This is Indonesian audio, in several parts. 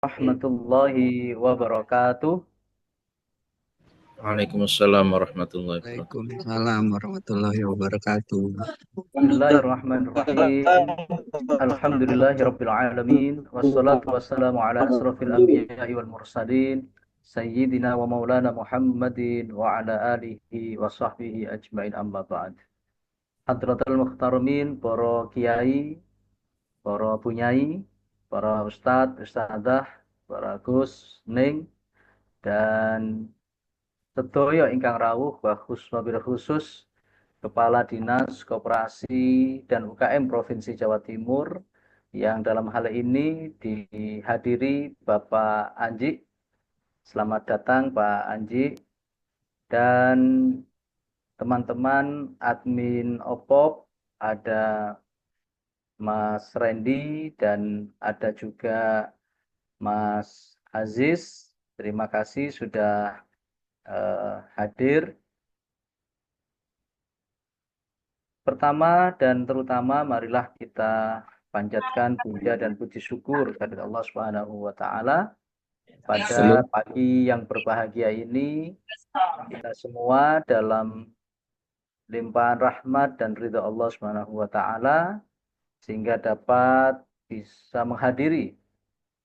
Warahmatullahi wabarakatuh. Waalaikumsalam warahmatullahi wabarakatuh. Waalaikumsalam warahmatullahi wabarakatuh. Bismillahirrahmanirrahim. Alhamdulillahirabbil alamin wassalatu wassalamu ala asrofil anbiya'i wal mursalin sayyidina wa maulana Muhammadin wa ala alihi wa sahbihi ajmain amma ba'd. Hadratul muhtaramin, para kiai, para bunyai, para ustadz, ustadzah, para gus, ning, dan sedaya ingkang rawuh wabil khusus Kepala Dinas Koperasi dan UKM Provinsi Jawa Timur yang dalam hal ini dihadiri Bapak Anji. Selamat datang Pak Anji dan teman-teman admin OPOP, ada Mas Randy dan ada juga Mas Aziz. Terima kasih sudah hadir. Pertama dan terutama marilah kita panjatkan puja dan puji syukur kepada Allah Subhanahu wa taala pada pagi yang berbahagia ini. Kita semua dalam limpahan rahmat dan ridha Allah Subhanahu wa taala sehingga dapat bisa menghadiri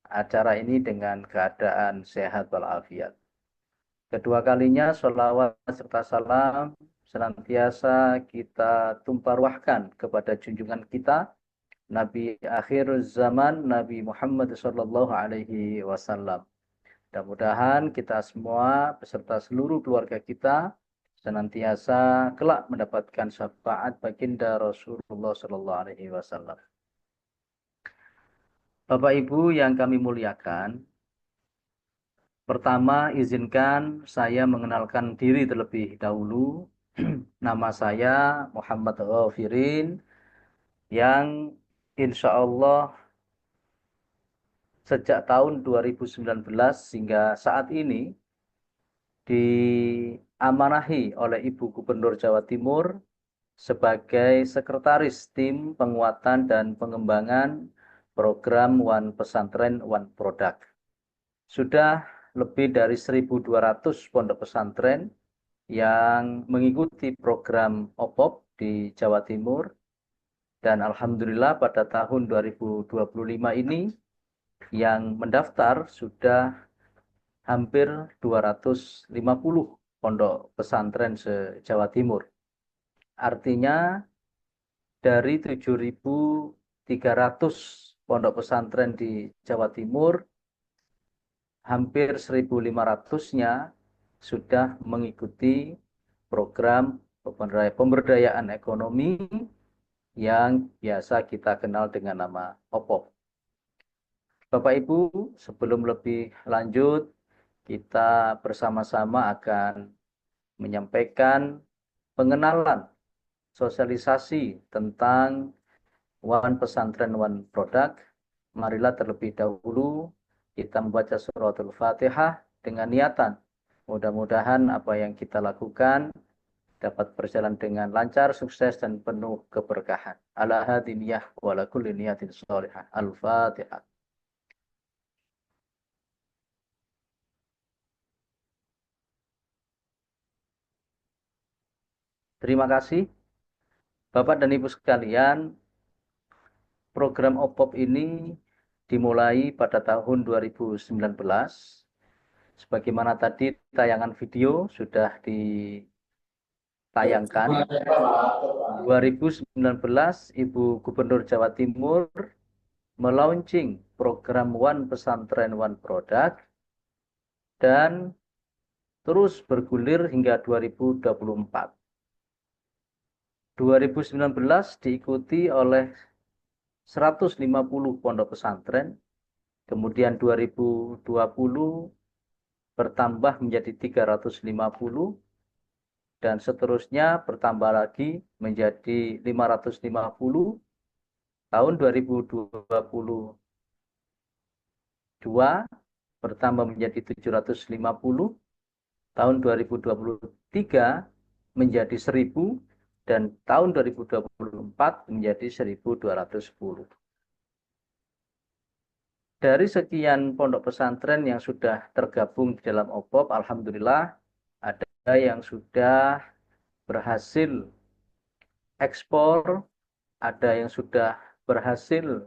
acara ini dengan keadaan sehat walafiat. Kedua kalinya sholawat serta salam senantiasa kita tumpahkan kepada junjungan kita Nabi akhir zaman, Nabi Muhammad sallallahu alaihi wasallam. Mudah-mudahan kita semua beserta seluruh keluarga kita senantiasa kelak mendapatkan syafaat baginda Rasulullah sallallahu alaihi wasallam. Bapak Ibu yang kami muliakan, pertama izinkan saya mengenalkan diri terlebih dahulu. Nama saya Muhammad Ghafirin yang insya Allah sejak tahun 2019 hingga saat ini diamanahi oleh Ibu Gubernur Jawa Timur sebagai Sekretaris Tim Penguatan dan Pengembangan Program One Pesantren One Product. Sudah lebih dari 1.200 pondok pesantren yang mengikuti program OPOP di Jawa Timur. Dan Alhamdulillah pada tahun 2025 ini yang mendaftar sudah hampir 250 pondok pesantren se-Jawa Timur. Artinya dari 7.300 pondok pesantren di Jawa Timur, hampir 1.500-nya sudah mengikuti program pemberdayaan ekonomi yang biasa kita kenal dengan nama OPOP. Bapak Ibu, sebelum lebih lanjut, kita bersama-sama akan menyampaikan pengenalan sosialisasi tentang One Pesantren One Product. Marilah terlebih dahulu kita membaca suratul Fatihah dengan niatan. Mudah-mudahan apa yang kita lakukan dapat berjalan dengan lancar, sukses, dan penuh keberkahan. Ala hadiniyah wa ala kulli niyatin sholihah. Al-Fatihah. Terima kasih. Bapak dan Ibu sekalian, program OPOP ini dimulai pada tahun 2019. Sebagaimana tadi tayangan video sudah ditayangkan. 2019 Ibu Gubernur Jawa Timur melaunching program One Pesantren One Product dan terus bergulir hingga 2024. 2019 diikuti oleh 150 pondok pesantren, kemudian 2020 bertambah menjadi 350, dan seterusnya bertambah lagi menjadi 550, tahun 2022 bertambah menjadi 750, tahun 2023 menjadi 1.000, dan tahun 2024 menjadi 1.210. dari sekian pondok pesantren yang sudah tergabung di dalam OPOP, alhamdulillah ada yang sudah berhasil ekspor, ada yang sudah berhasil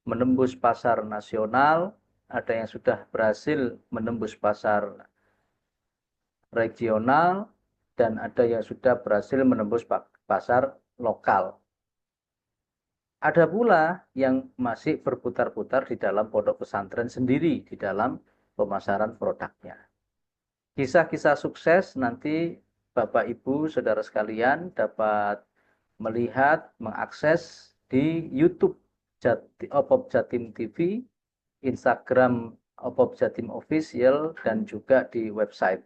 menembus pasar nasional, ada yang sudah berhasil menembus pasar regional, dan ada yang sudah berhasil menembus pasar lokal. Ada pula yang masih berputar-putar di dalam pondok pesantren sendiri, di dalam pemasaran produknya. Kisah-kisah sukses nanti Bapak Ibu Saudara sekalian dapat melihat, mengakses di YouTube OPOP Jatim TV, Instagram OPOP Jatim Official, dan juga di website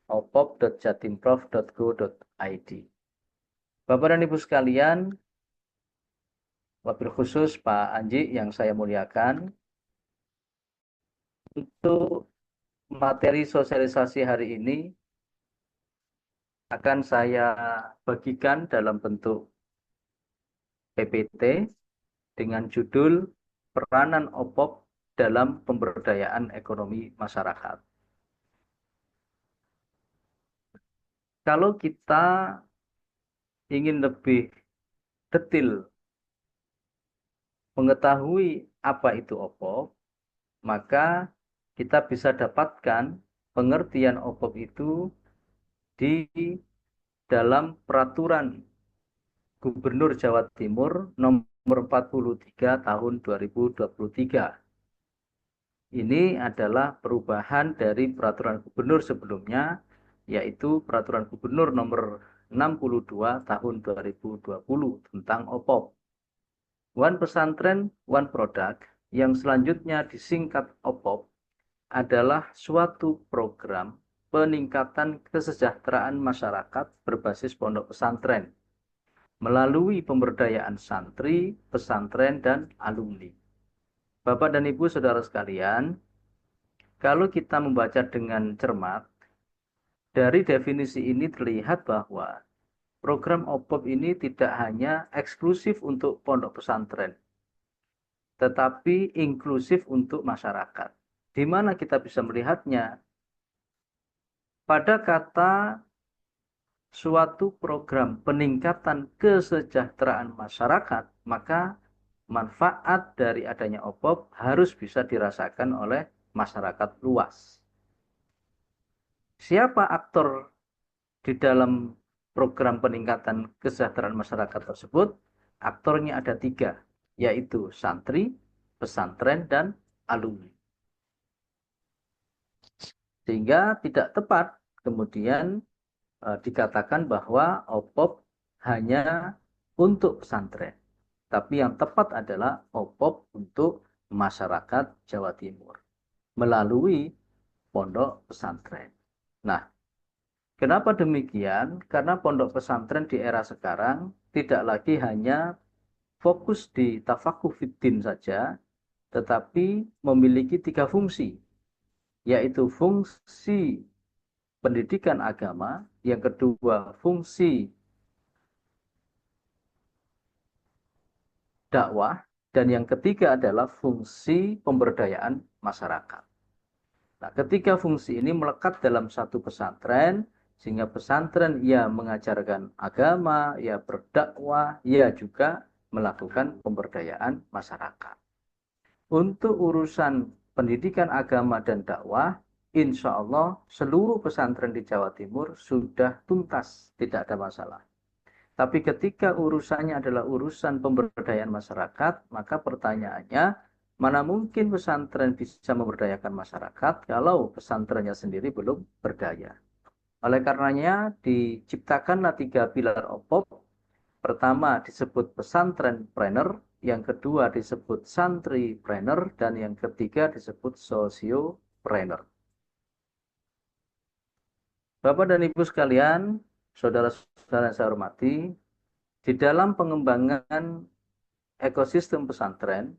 opop.jatimprof.go.id. Bapak dan Ibu sekalian, wabil khusus Pak Anji yang saya muliakan, untuk materi sosialisasi hari ini akan saya bagikan dalam bentuk PPT dengan judul Peranan OPOP dalam Pemberdayaan Ekonomi Masyarakat. Kalau kita ingin lebih detail mengetahui apa itu OPOP, maka kita bisa dapatkan pengertian OPOP itu di dalam Peraturan Gubernur Jawa Timur nomor 43 tahun 2023. Ini adalah perubahan dari Peraturan Gubernur sebelumnya, yaitu Peraturan Gubernur nomor 62 tahun 2020 tentang OPOP. One Pesantren, One Product, yang selanjutnya disingkat OPOP, adalah suatu program peningkatan kesejahteraan masyarakat berbasis pondok pesantren melalui pemberdayaan santri, pesantren, dan alumni. Bapak dan Ibu Saudara sekalian, kalau kita membaca dengan cermat, dari definisi ini terlihat bahwa program OPOP ini tidak hanya eksklusif untuk pondok pesantren, tetapi inklusif untuk masyarakat. Di mana kita bisa melihatnya? Pada kata suatu program peningkatan kesejahteraan masyarakat, maka manfaat dari adanya OPOP harus bisa dirasakan oleh masyarakat luas. Siapa aktor di dalam program peningkatan kesejahteraan masyarakat tersebut? Aktornya ada 3, yaitu santri, pesantren, dan alumni. Sehingga tidak tepat kemudian dikatakan bahwa OPOP hanya untuk pesantren. Tapi yang tepat adalah OPOP untuk masyarakat Jawa Timur melalui pondok pesantren. Nah, kenapa demikian? Karena pondok pesantren di era sekarang tidak lagi hanya fokus di tafakuh fiddin saja, tetapi memiliki 3 fungsi, yaitu fungsi pendidikan agama, yang kedua fungsi dakwah, dan yang ketiga adalah fungsi pemberdayaan masyarakat. Nah, ketiga fungsi ini melekat dalam satu pesantren, sehingga pesantren ia mengajarkan agama, ia berdakwah, ia juga melakukan pemberdayaan masyarakat. Untuk urusan pendidikan agama dan dakwah, insya Allah seluruh pesantren di Jawa Timur sudah tuntas, tidak ada masalah. Tapi ketika urusannya adalah urusan pemberdayaan masyarakat, maka pertanyaannya, mana mungkin pesantren bisa memberdayakan masyarakat kalau pesantrennya sendiri belum berdaya. Oleh karenanya diciptakanlah 3 pilar OPOP. Pertama disebut pesantrenpreneur, yang kedua disebut santripreneur, dan yang ketiga disebut sosiopreneur. Bapak dan Ibu sekalian, saudara-saudara yang saya hormati, di dalam pengembangan ekosistem pesantren,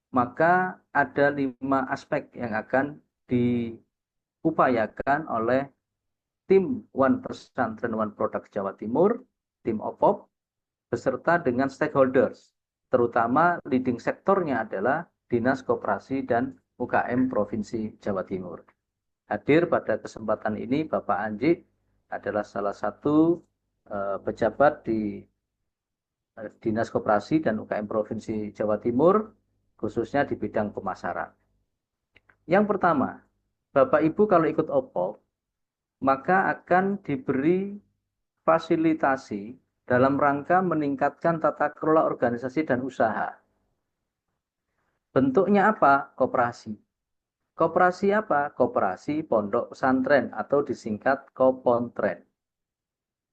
maka ada 5 aspek yang akan diupayakan oleh tim One Pesantren One Product Jawa Timur, tim OPOP, beserta dengan stakeholders, terutama leading sektornya adalah Dinas Koperasi dan UKM Provinsi Jawa Timur. Hadir pada kesempatan ini Bapak Anji adalah salah satu pejabat di Dinas Koperasi dan UKM Provinsi Jawa Timur, khususnya di bidang pemasaran. Yang pertama, Bapak Ibu kalau ikut OPOP, maka akan diberi fasilitasi dalam rangka meningkatkan tata kelola organisasi dan usaha. Bentuknya apa? Koperasi. Koperasi apa? Koperasi Pondok Pesantren atau disingkat Kopontren.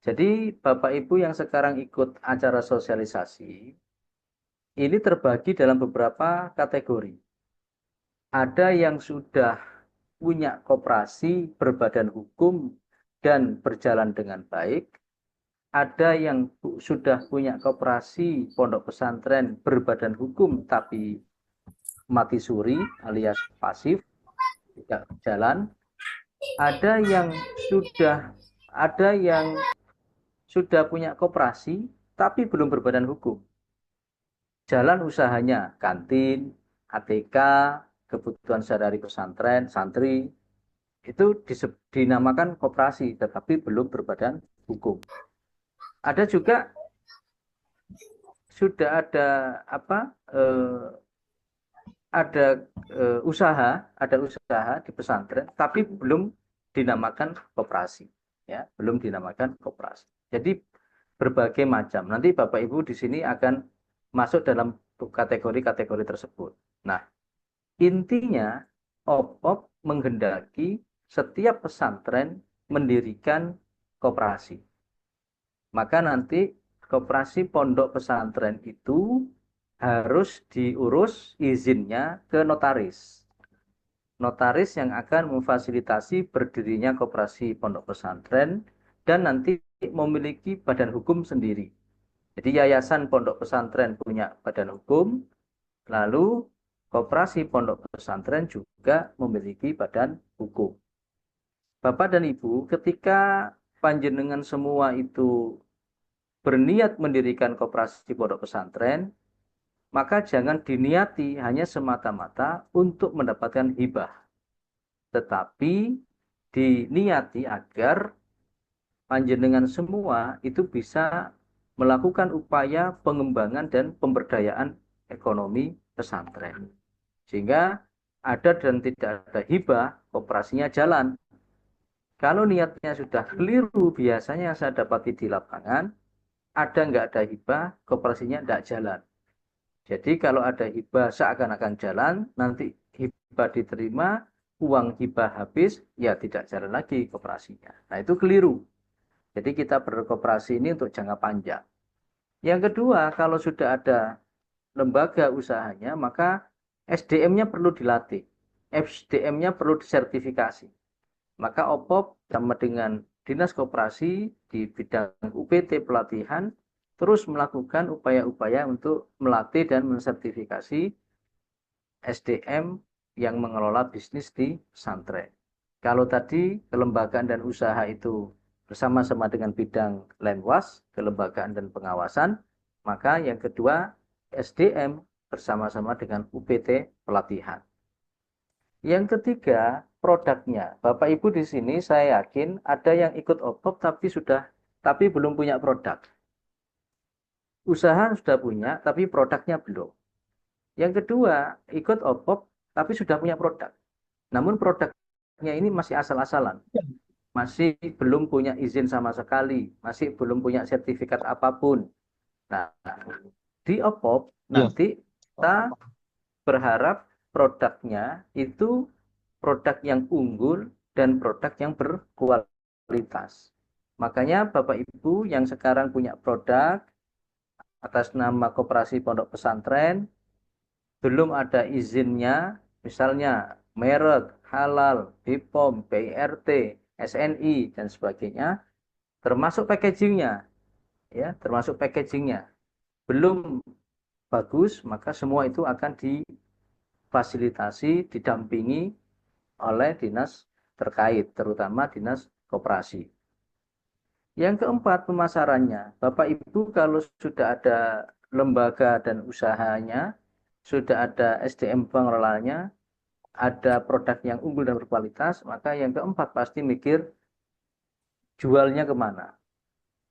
Jadi Bapak Ibu yang sekarang ikut acara sosialisasi, ini terbagi dalam beberapa kategori. Ada yang sudah punya koperasi berbadan hukum dan berjalan dengan baik. Ada yang sudah punya koperasi pondok pesantren berbadan hukum tapi mati suri alias pasif, tidak berjalan. Ada yang sudah punya koperasi tapi belum berbadan hukum. Jalan usahanya kantin, ATK, kebutuhan sehari-hari pesantren, santri, itu dinamakan koperasi tetapi belum berbadan hukum. Ada juga sudah ada usaha di pesantren tapi belum dinamakan koperasi, ya, belum dinamakan koperasi. Jadi berbagai macam. Nanti Bapak Ibu di sini akan masuk dalam kategori-kategori tersebut. Nah, intinya OPOP menghendaki setiap pesantren mendirikan koperasi. Maka nanti koperasi pondok pesantren itu harus diurus izinnya ke notaris. Notaris yang akan memfasilitasi berdirinya koperasi pondok pesantren dan nanti memiliki badan hukum sendiri. Jadi yayasan pondok pesantren punya badan hukum, lalu koperasi pondok pesantren juga memiliki badan hukum. Bapak dan Ibu, ketika panjenengan semua itu berniat mendirikan koperasi pondok pesantren, maka jangan diniati hanya semata-mata untuk mendapatkan hibah. Tetapi diniati agar panjenengan semua itu bisa melakukan upaya pengembangan dan pemberdayaan ekonomi pesantren. Sehingga ada dan tidak ada hibah, koperasinya jalan. Kalau niatnya sudah keliru, biasanya yang saya dapati di lapangan, ada nggak ada hibah, koperasinya nggak jalan. Jadi kalau ada hibah seakan-akan jalan, nanti hibah diterima, uang hibah habis, ya tidak jalan lagi koperasinya. Nah itu keliru. Jadi kita berkoperasi ini untuk jangka panjang. Yang kedua, kalau sudah ada lembaga usahanya, maka SDM-nya perlu dilatih. SDM-nya perlu disertifikasi. Maka OPOP sama dengan Dinas Koperasi di bidang UPT pelatihan terus melakukan upaya-upaya untuk melatih dan mensertifikasi SDM yang mengelola bisnis di pesantren. Kalau tadi kelembagaan dan usaha itu bersama-sama dengan bidang Lemwas, kelembagaan dan pengawasan, maka yang kedua SDM bersama-sama dengan UPT pelatihan. Yang ketiga, produknya. Bapak Ibu di sini saya yakin ada yang ikut OPOP tapi belum punya produk. Usaha sudah punya tapi produknya belum. Yang kedua, ikut OPOP tapi sudah punya produk. Namun produknya ini masih asal-asalan. Masih belum punya izin sama sekali, masih belum punya sertifikat apapun. Nah, di OPOP nanti kita berharap produknya itu produk yang unggul dan produk yang berkualitas. Makanya Bapak Ibu yang sekarang punya produk atas nama Koperasi Pondok Pesantren, belum ada izinnya, misalnya merek, halal, BPOM, BIRT, SNI, dan sebagainya, termasuk packagingnya, ya, termasuk packagingnya, belum bagus, maka semua itu akan difasilitasi, didampingi oleh dinas terkait, terutama dinas koperasi. Yang keempat, pemasarannya. Bapak Ibu kalau sudah ada lembaga dan usahanya, sudah ada SDM pengelolanya, ada produk yang unggul dan berkualitas, maka yang keempat pasti mikir jualnya kemana,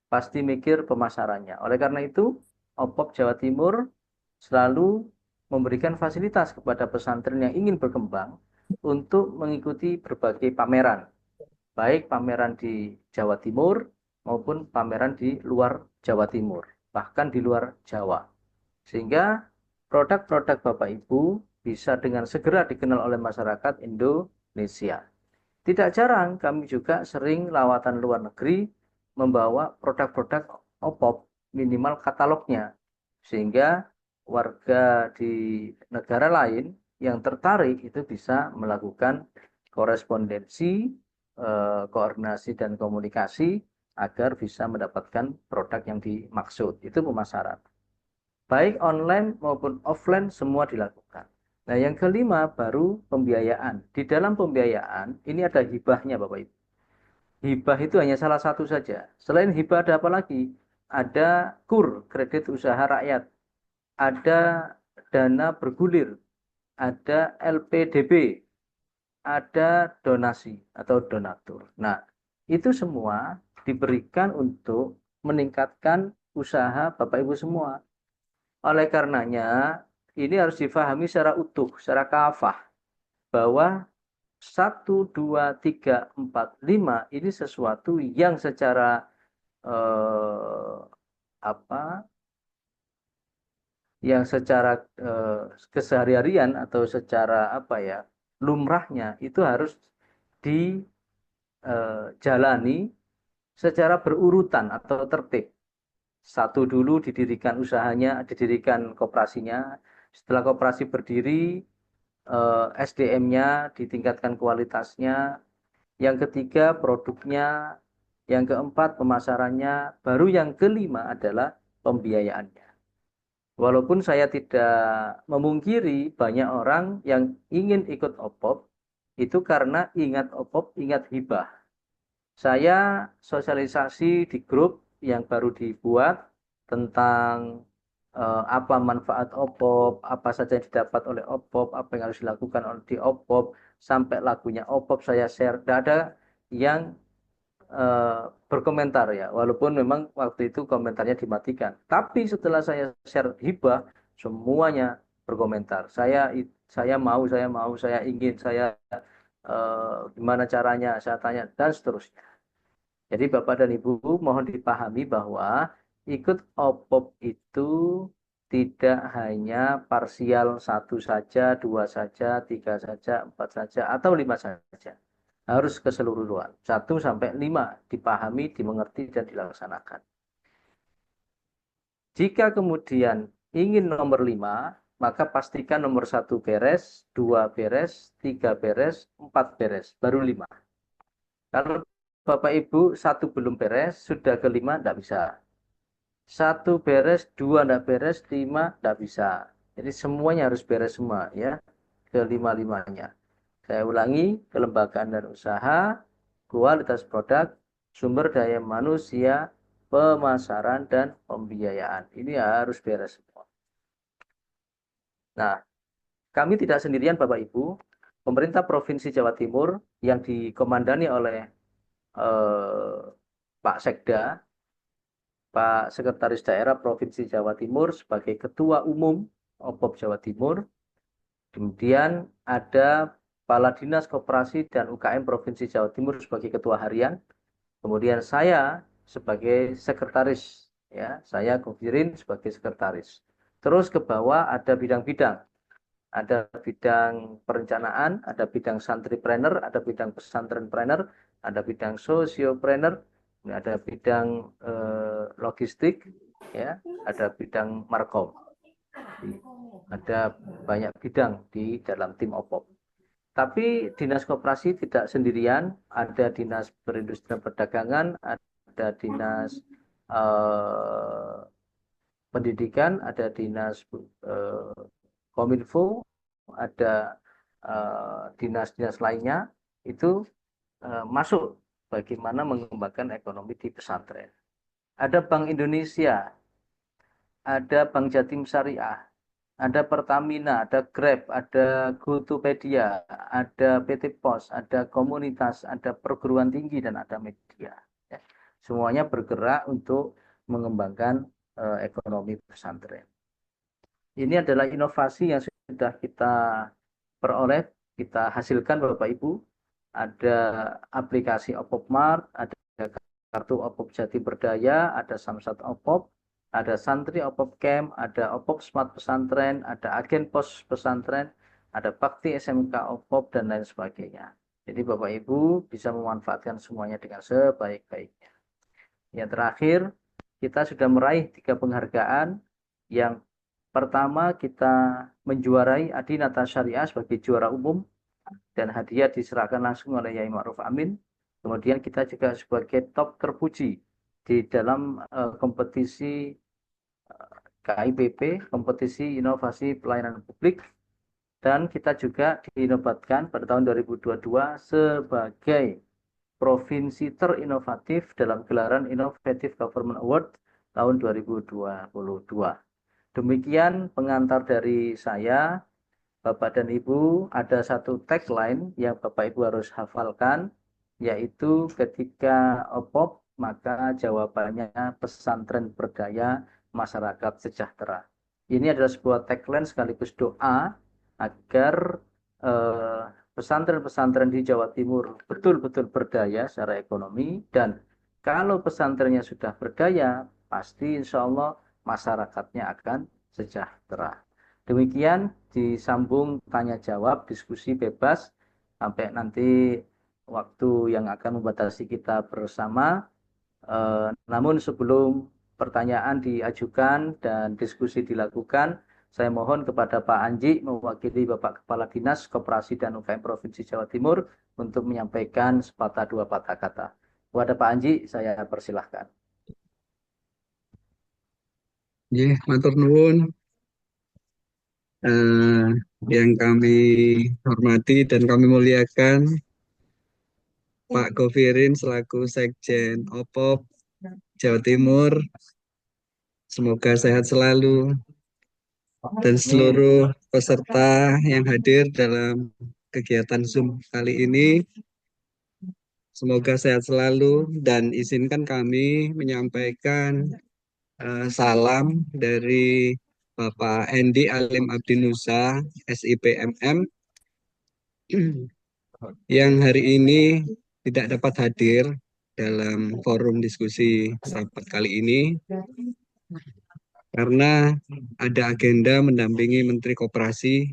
pasti mikir pemasarannya. Oleh karena itu, OPOP Jawa Timur selalu memberikan fasilitas kepada pesantren yang ingin berkembang untuk mengikuti berbagai pameran, baik pameran di Jawa Timur maupun pameran di luar Jawa Timur, bahkan di luar Jawa. Sehingga produk-produk Bapak Ibu bisa dengan segera dikenal oleh masyarakat Indonesia. Tidak jarang kami juga sering lawatan luar negeri membawa produk-produk OPOP minimal katalognya. Sehingga warga di negara lain yang tertarik itu bisa melakukan korespondensi, koordinasi dan komunikasi agar bisa mendapatkan produk yang dimaksud. Itu pemasaran. Baik online maupun offline semua dilakukan. Nah, yang kelima baru pembiayaan. Di dalam pembiayaan ini ada hibahnya Bapak Ibu. Hibah itu hanya salah satu saja. Selain hibah ada apa lagi? Ada KUR, kredit usaha rakyat. Ada dana bergulir. Ada LPDB. Ada donasi atau donatur. Nah, itu semua diberikan untuk meningkatkan usaha Bapak Ibu semua. Oleh karenanya, ini harus difahami secara utuh, secara kafah, bahwa 1, 2, 3, 4, 5 ini sesuatu yang secara eh, apa, yang secara keseharian atau secara apa ya, lumrahnya itu harus dijalani secara berurutan atau tertib. Satu dulu didirikan usahanya, didirikan koperasinya. Setelah koperasi berdiri, SDM-nya ditingkatkan kualitasnya. Yang ketiga produknya. Yang keempat pemasarannya. Baru yang kelima adalah pembiayaannya. Walaupun saya tidak memungkiri banyak orang yang ingin ikut OPOP, itu karena ingat OPOP, ingat hibah. Saya sosialisasi di grup yang baru dibuat tentang apa manfaat OPOP, apa saja yang didapat oleh OPOP, apa yang harus dilakukan di OPOP, sampai lagunya OPOP saya share. Tidak ada yang berkomentar ya, walaupun memang waktu itu komentarnya dimatikan. Tapi setelah saya share hibah, semuanya berkomentar. Saya ingin, gimana caranya, saya tanya dan seterusnya. Jadi Bapak dan Ibu mohon dipahami bahwa ikut OPOP itu tidak hanya parsial satu saja, dua saja, tiga saja, empat saja, atau lima saja. Harus keseluruhan. 1 sampai 5 dipahami, dimengerti, dan dilaksanakan. Jika kemudian ingin nomor 5, maka pastikan nomor 1 beres, 2 beres, 3 beres, 4 beres, baru 5. Kalau Bapak Ibu 1 belum beres, sudah ke 5 tidak bisa. 1 beres, 2 tidak beres, 5 tidak bisa. Jadi semuanya harus beres semua ya, ke 5-5-nya. Saya ulangi, kelembagaan dan usaha, kualitas produk, sumber daya manusia, pemasaran, dan pembiayaan. Ini harus beres semua. Nah, kami tidak sendirian Bapak Ibu. Pemerintah Provinsi Jawa Timur yang dikomandani oleh Pak Sekda, Pak Sekretaris Daerah Provinsi Jawa Timur sebagai Ketua Umum OPOP Jawa Timur. Kemudian ada Kepala Dinas Koperasi dan UKM Provinsi Jawa Timur sebagai Ketua Harian. Kemudian saya sebagai Sekretaris, ya, saya Govirin sebagai Sekretaris. Terus ke bawah ada bidang-bidang. Ada bidang perencanaan, ada bidang santripreneur, ada bidang pesantrenpreneur, ada bidang sosiopreneur, ada bidang logistik, ya, ada bidang markom. Ada banyak bidang di dalam tim OPOP. Tapi dinas koperasi tidak sendirian, ada dinas perindustrian perdagangan, ada dinas pendidikan, ada dinas kominfo, ada dinas-dinas lainnya, itu masuk bagaimana mengembangkan ekonomi di pesantren. Ada Bank Indonesia, ada Bank Jatim Syariah, ada Pertamina, ada Grab, ada Gotopedia, ada PT Pos, ada komunitas, ada perguruan tinggi, dan ada media. Ya. Semuanya bergerak untuk mengembangkan ekonomi pesantren. Ini adalah inovasi yang sudah kita peroleh, kita hasilkan Bapak Ibu. Ada aplikasi Opopmart, ada kartu Opop Jati Berdaya, ada Samsat Opop, ada Santri Opop Camp, ada Opop Smart Pesantren, ada Agen Pos Pesantren, ada Bakti SMK Opop, dan lain sebagainya. Jadi Bapak Ibu bisa memanfaatkan semuanya dengan sebaik-baiknya. Yang terakhir, kita sudah meraih 3 penghargaan. Yang pertama, kita menjuarai Adinata Syariah sebagai juara umum, dan hadiah diserahkan langsung oleh Yai Ma'ruf Amin. Kemudian kita juga sebagai top terpuji di dalam kompetisi KIPP, kompetisi inovasi pelayanan publik, dan kita juga dinobatkan pada tahun 2022 sebagai provinsi terinovatif dalam gelaran Innovative Government Award tahun 2022. Demikian pengantar dari saya. Bapak dan Ibu, ada satu tagline yang Bapak Ibu harus hafalkan, yaitu ketika OPOP, maka jawabannya pesantren berdaya, masyarakat sejahtera. Ini adalah sebuah tagline sekaligus doa agar pesantren-pesantren di Jawa Timur betul-betul berdaya secara ekonomi, dan kalau pesantrennya sudah berdaya, pasti insya Allah masyarakatnya akan sejahtera. Demikian disambung tanya jawab, diskusi bebas sampai nanti waktu yang akan membatasi kita bersama. Namun sebelum pertanyaan diajukan dan diskusi dilakukan, saya mohon kepada Pak Anji mewakili Bapak Kepala Dinas Koperasi dan UKM Provinsi Jawa Timur untuk menyampaikan sepatah dua patah kata. Kepada Pak Anji, saya persilahkan. Matur nuwun. Yang kami hormati dan kami muliakan Pak Govirin selaku Sekjen OPOP Jawa Timur. Semoga sehat selalu, dan seluruh peserta yang hadir dalam kegiatan Zoom kali ini. Semoga sehat selalu, dan izinkan kami menyampaikan salam dari Bapak Endi Alim Abdinusa, SIPMM, yang hari ini tidak dapat hadir dalam forum diskusi rapat kali ini karena ada agenda mendampingi Menteri Koperasi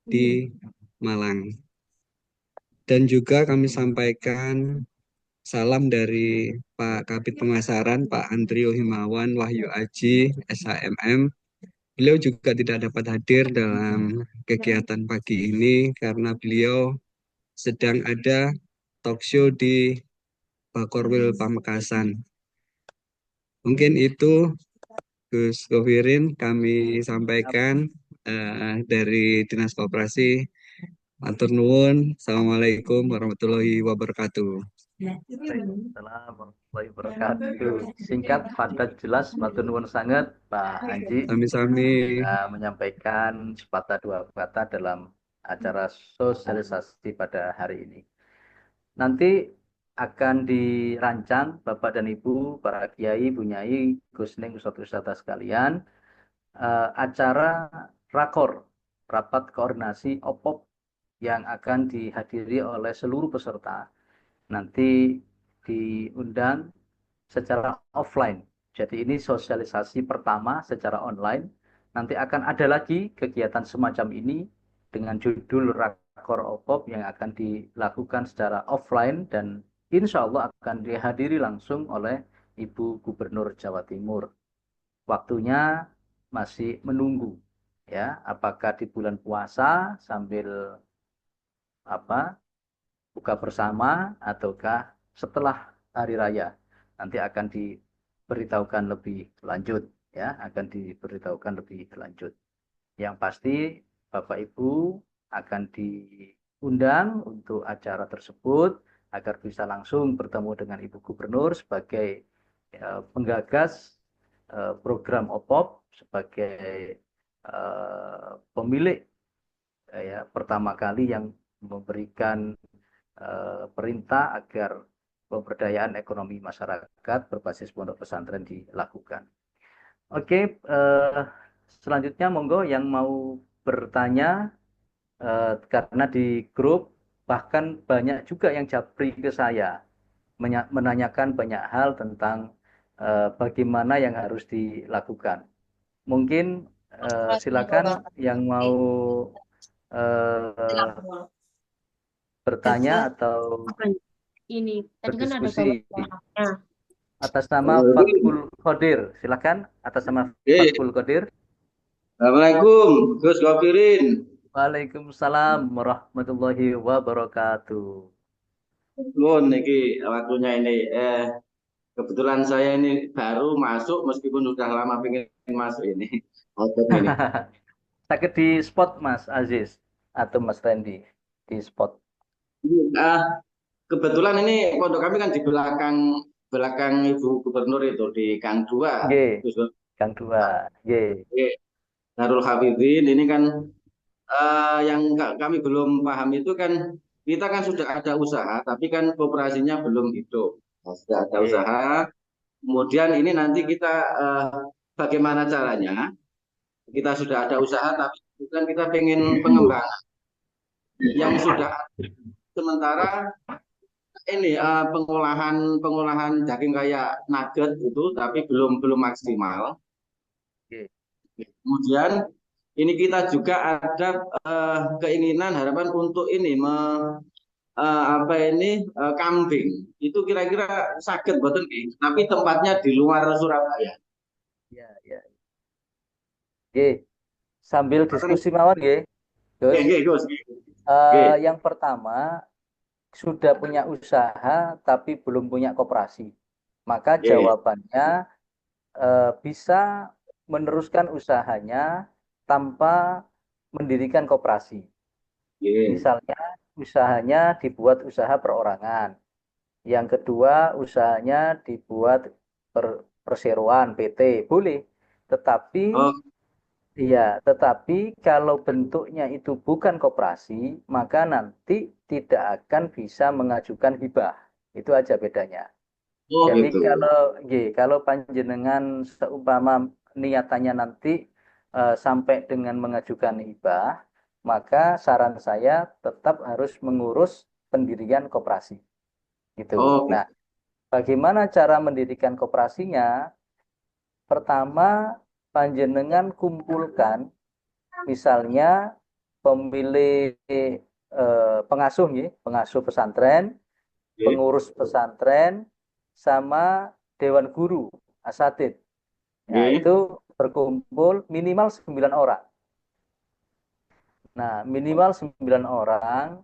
di Malang. Dan juga kami sampaikan salam dari Pak Kabid Pemasaran, Pak Andrio Himawan Wahyu Aji, SHMM. Beliau juga tidak dapat hadir dalam kegiatan pagi ini karena beliau sedang ada talk show di Bakorwil Pamekasan. Mungkin itu Gus Govirin kami sampaikan dari Dinas Koperasi. Matur nuwun. Assalamualaikum warahmatullahi wabarakatuh. Assalamualaikum warahmatullahi wabarakatuh. Singkat, padat, jelas. Matur nuwun sangat Pak Anji. Sami-sami. Menyampaikan sepatah dua kata dalam acara sosialisasi pada hari ini. Nanti akan dirancang Bapak dan Ibu, para Kiai, Bunyai, Gusning, Ustadz-Ustadz sekalian, acara rakor, rapat koordinasi OPOP, yang akan dihadiri oleh seluruh peserta. Nanti diundang secara offline. Jadi ini sosialisasi pertama secara online. Nanti akan ada lagi kegiatan semacam ini dengan judul Rakor OPOP yang akan dilakukan secara offline, dan insya Allah akan dihadiri langsung oleh Ibu Gubernur Jawa Timur. Waktunya masih menunggu, ya, apakah di bulan puasa sambil buka bersama ataukah setelah hari raya. Nanti akan diberitahukan lebih lanjut, ya, akan diberitahukan lebih lanjut. Yang pasti Bapak Ibu akan diundang untuk acara tersebut agar bisa langsung bertemu dengan Ibu Gubernur sebagai penggagas program OPOP, sebagai pemilik ya pertama kali yang memberikan perintah agar pemberdayaan ekonomi masyarakat berbasis pondok pesantren dilakukan. Oke, selanjutnya monggo yang mau bertanya, karena di grup bahkan banyak juga yang japri ke saya menanyakan banyak hal tentang bagaimana yang harus dilakukan. Mungkin silakan yang mau bertanya atau Ini tadi kan ada berdiskusi bawahnya. atas nama Fathul Qadir. Silakan atas nama Fathul Qadir. Assalamualaikum, Gus Gofirin. Waalaikumsalam warahmatullahi wabarakatuh. Nun, niki waktunya ini. Kebetulan saya ini baru masuk, meskipun sudah lama pengen masuk ini. Ini. Sakit di spot Mas Aziz atau Mas Randy di spot. Kebetulan ini pondok kami kan di belakang Ibu Gubernur itu di Gang 2. Gang 2. Darul Hafidhin ini kan yang kami belum paham itu kan, kita kan sudah ada usaha tapi kan koperasinya belum hidup. Sudah ada usaha, kemudian ini nanti kita bagaimana caranya, kita sudah ada usaha tapi bukan kita pengen pengembangan yang sudah ada. Sementara ini pengolahan daging kayak nugget itu tapi belum maksimal. Kemudian ini kita juga ada keinginan harapan untuk ini kambing itu kira-kira sakit betul nih, tapi tempatnya di luar Surabaya. Ya. Sambil diskusi mawon nggih. Gus. Yang pertama, sudah punya usaha tapi belum punya koperasi. Maka jawabannya bisa meneruskan usahanya tanpa mendirikan koperasi. Misalnya usahanya dibuat usaha perorangan. Yang kedua usahanya dibuat perseroan PT, boleh. Tetapi kalau bentuknya itu bukan koperasi, maka nanti tidak akan bisa mengajukan hibah. Itu aja bedanya. Jadi gitu. kalau panjenengan seumpama niatannya nanti sampai dengan mengajukan hibah, maka saran saya tetap harus mengurus pendirian koperasi. Gitu. Nah, bagaimana cara mendirikan koperasinya? Pertama, panjenengan kumpulkan misalnya pemilik pengasuh pesantren, pengurus pesantren, sama dewan guru asatid. Nah, itu berkumpul minimal 9 orang. Nah, minimal 9 orang,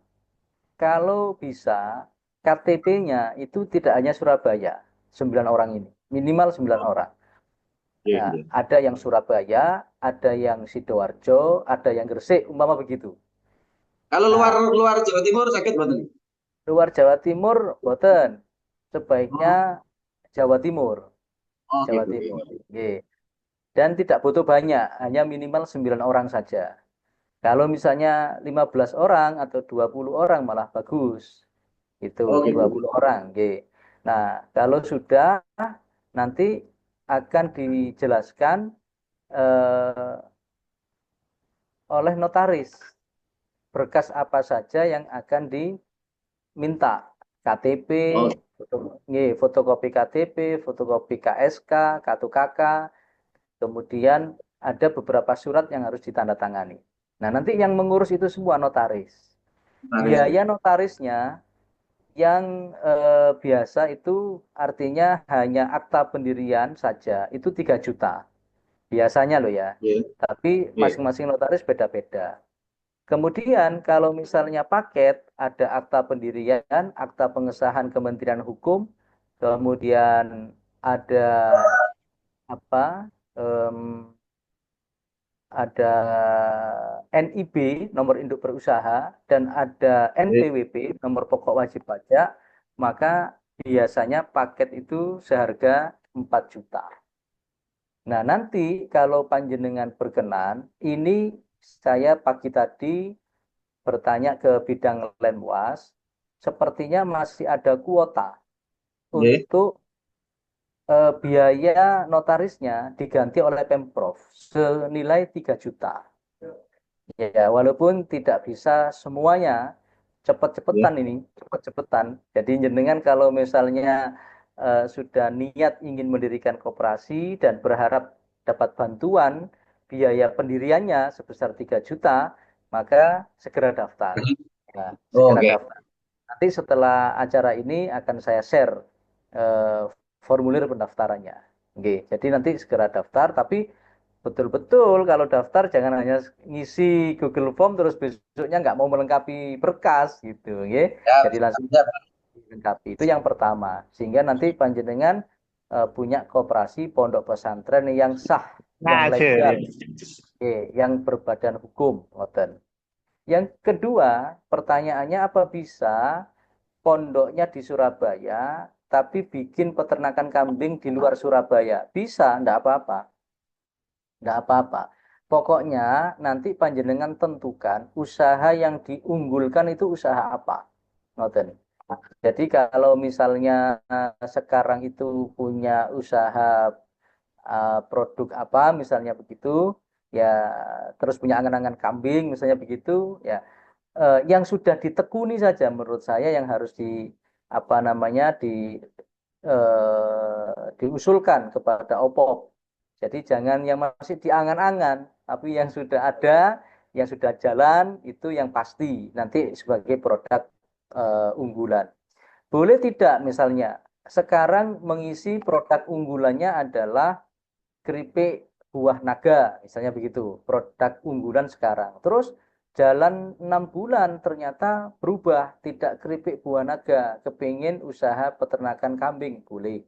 kalau bisa KTP-nya itu tidak hanya Surabaya, 9 orang ini, minimal 9 orang. Nah, ada yang Surabaya, ada yang Sidoarjo, ada yang Gresik, umpama begitu. Kalau luar Jawa Timur sakit boten? Luar Jawa Timur boten. Sebaiknya Jawa Timur. Jawa Timur. Dan tidak butuh banyak, hanya minimal 9 orang saja. Kalau misalnya 15 orang atau 20 orang malah bagus. Itu 20 orang. Nah, kalau sudah nanti akan dijelaskan oleh notaris berkas apa saja yang akan diminta. KTP, fotokopi KTP, fotokopi KSK, kartu KK, kemudian ada beberapa surat yang harus ditandatangani. Nah, nanti yang mengurus itu semua notaris. Biaya notarisnya yang biasa itu artinya hanya akta pendirian saja, itu 3 juta. Biasanya loh ya. Tapi masing-masing notaris beda-beda. Kemudian kalau misalnya paket, ada akta pendirian, akta pengesahan Kementerian Hukum, kemudian ada ada NIB, nomor induk berusaha, dan ada NPWP, nomor pokok wajib pajak, maka biasanya paket itu seharga 4 juta. Nah, nanti kalau panjenengan berkenan, ini saya pagi tadi bertanya ke bidang Lenwas, sepertinya masih ada kuota Nggih. untuk biaya notarisnya diganti oleh Pemprov senilai 3 juta. Ya, walaupun tidak bisa semuanya cepet-cepetan ini, cepet-cepetan. Jadi jenengan kalau misalnya sudah niat ingin mendirikan koperasi dan berharap dapat bantuan biaya pendiriannya sebesar 3 juta, maka segera daftar. Nah, segera Oke. daftar. Nanti setelah acara ini akan saya share eh, formulir pendaftarannya. Oke, jadi nanti segera daftar, tapi betul-betul kalau daftar jangan hanya ngisi Google Form terus besoknya nggak mau melengkapi berkas gitu, ya. Ya, Jadi langsung siap. dilengkapi. Itu yang pertama. Sehingga nanti panjenengan punya koperasi pondok pesantren yang sah, yang legal, yang berbadan hukum, ngoten. Yang kedua, pertanyaannya apa bisa pondoknya di Surabaya, tapi bikin peternakan kambing di luar Surabaya? Bisa, enggak apa-apa. Enggak apa-apa. Pokoknya nanti panjenengan tentukan usaha yang diunggulkan itu usaha apa. Ngoten. Jadi kalau misalnya sekarang itu punya usaha produk apa misalnya begitu, ya terus punya angan-angan kambing misalnya begitu, ya yang sudah ditekuni saja menurut saya yang harus di apa namanya diusulkan kepada OPOP. Jadi jangan yang masih diangan-angan, tapi yang sudah ada, yang sudah jalan itu yang pasti nanti sebagai produk unggulan. Boleh tidak misalnya sekarang mengisi produk unggulannya adalah keripik buah naga, misalnya begitu, produk unggulan sekarang. Terus jalan 6 bulan ternyata berubah, tidak keripik buah naga, kepingin usaha peternakan kambing, boleh,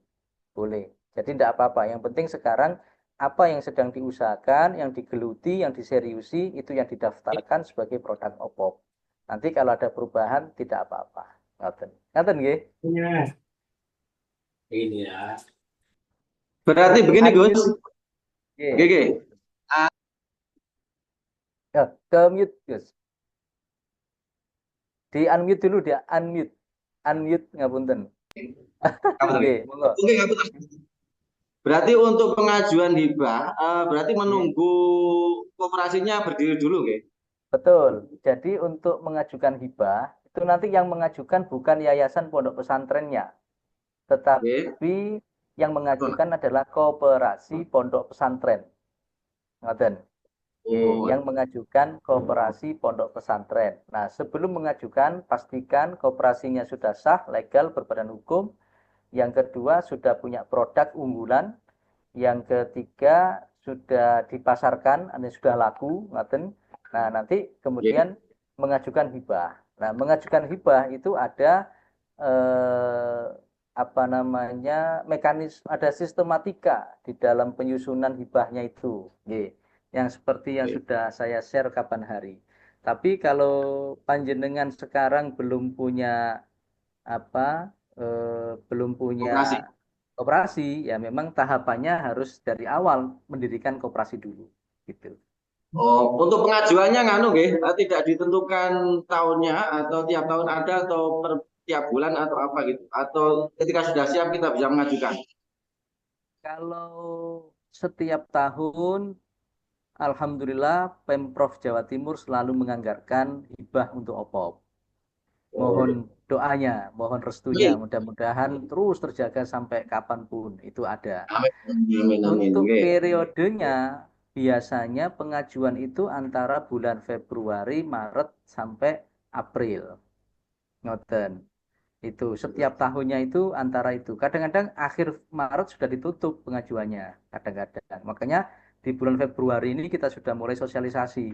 boleh. Jadi tidak apa-apa. Yang penting sekarang apa yang sedang diusahakan, yang digeluti, yang diseriusi, itu yang didaftarkan sebagai produk OPOP. Nanti kalau ada perubahan tidak apa-apa. Ngaten. Ngaten nggih? Berarti begini, Gus. Unmute. Nggih. Oke. Ya, ke mute, Gus. Di unmute dulu dia, unmute. Unmute ngapunten. Nggih, monggo. Oke, berarti untuk pengajuan hibah, berarti menunggu koperasinya berdiri dulu, nggih? Betul. Jadi untuk mengajukan hibah, itu nanti yang mengajukan bukan yayasan pondok pesantrennya, Oke. tetapi yang mengajukan adalah koperasi pondok pesantren. Ngoten. Oh, Yang mengajukan koperasi pondok pesantren. Nah, sebelum mengajukan, pastikan koperasinya sudah sah, legal, berbadan hukum. Yang kedua, sudah punya produk unggulan. Yang ketiga, sudah dipasarkan, sudah laku, ngaten. Nah, nanti oke. kemudian mengajukan hibah. Nah, mengajukan hibah itu ada eh, apa namanya mekanisme, ada sistematika di dalam penyusunan hibahnya itu, yang seperti yang sudah saya share kapan hari. Tapi kalau panjenengan sekarang belum punya apa, belum Koperasi. punya koperasi, ya memang tahapannya harus dari awal mendirikan koperasi dulu, gitu. Oh, untuk pengajuannya nganu nggih, tidak ditentukan tahunnya atau tiap tahun ada atau per tiap bulan atau apa gitu. Atau ketika sudah siap kita bisa mengajukan. Kalau setiap tahun, alhamdulillah Pemprov Jawa Timur selalu menganggarkan hibah untuk OPOP. Oh, Mohon doanya, mohon restunya, amin. mudah-mudahan terus terjaga sampai kapanpun itu ada. Amin, amin, amin. Untuk Oke. periodenya, biasanya pengajuan itu antara bulan Februari, Maret, sampai April. Ngoten. Itu setiap tahunnya itu antara itu. Kadang-kadang akhir Maret sudah ditutup pengajuannya. Kadang-kadang. Makanya di bulan Februari ini kita sudah mulai sosialisasi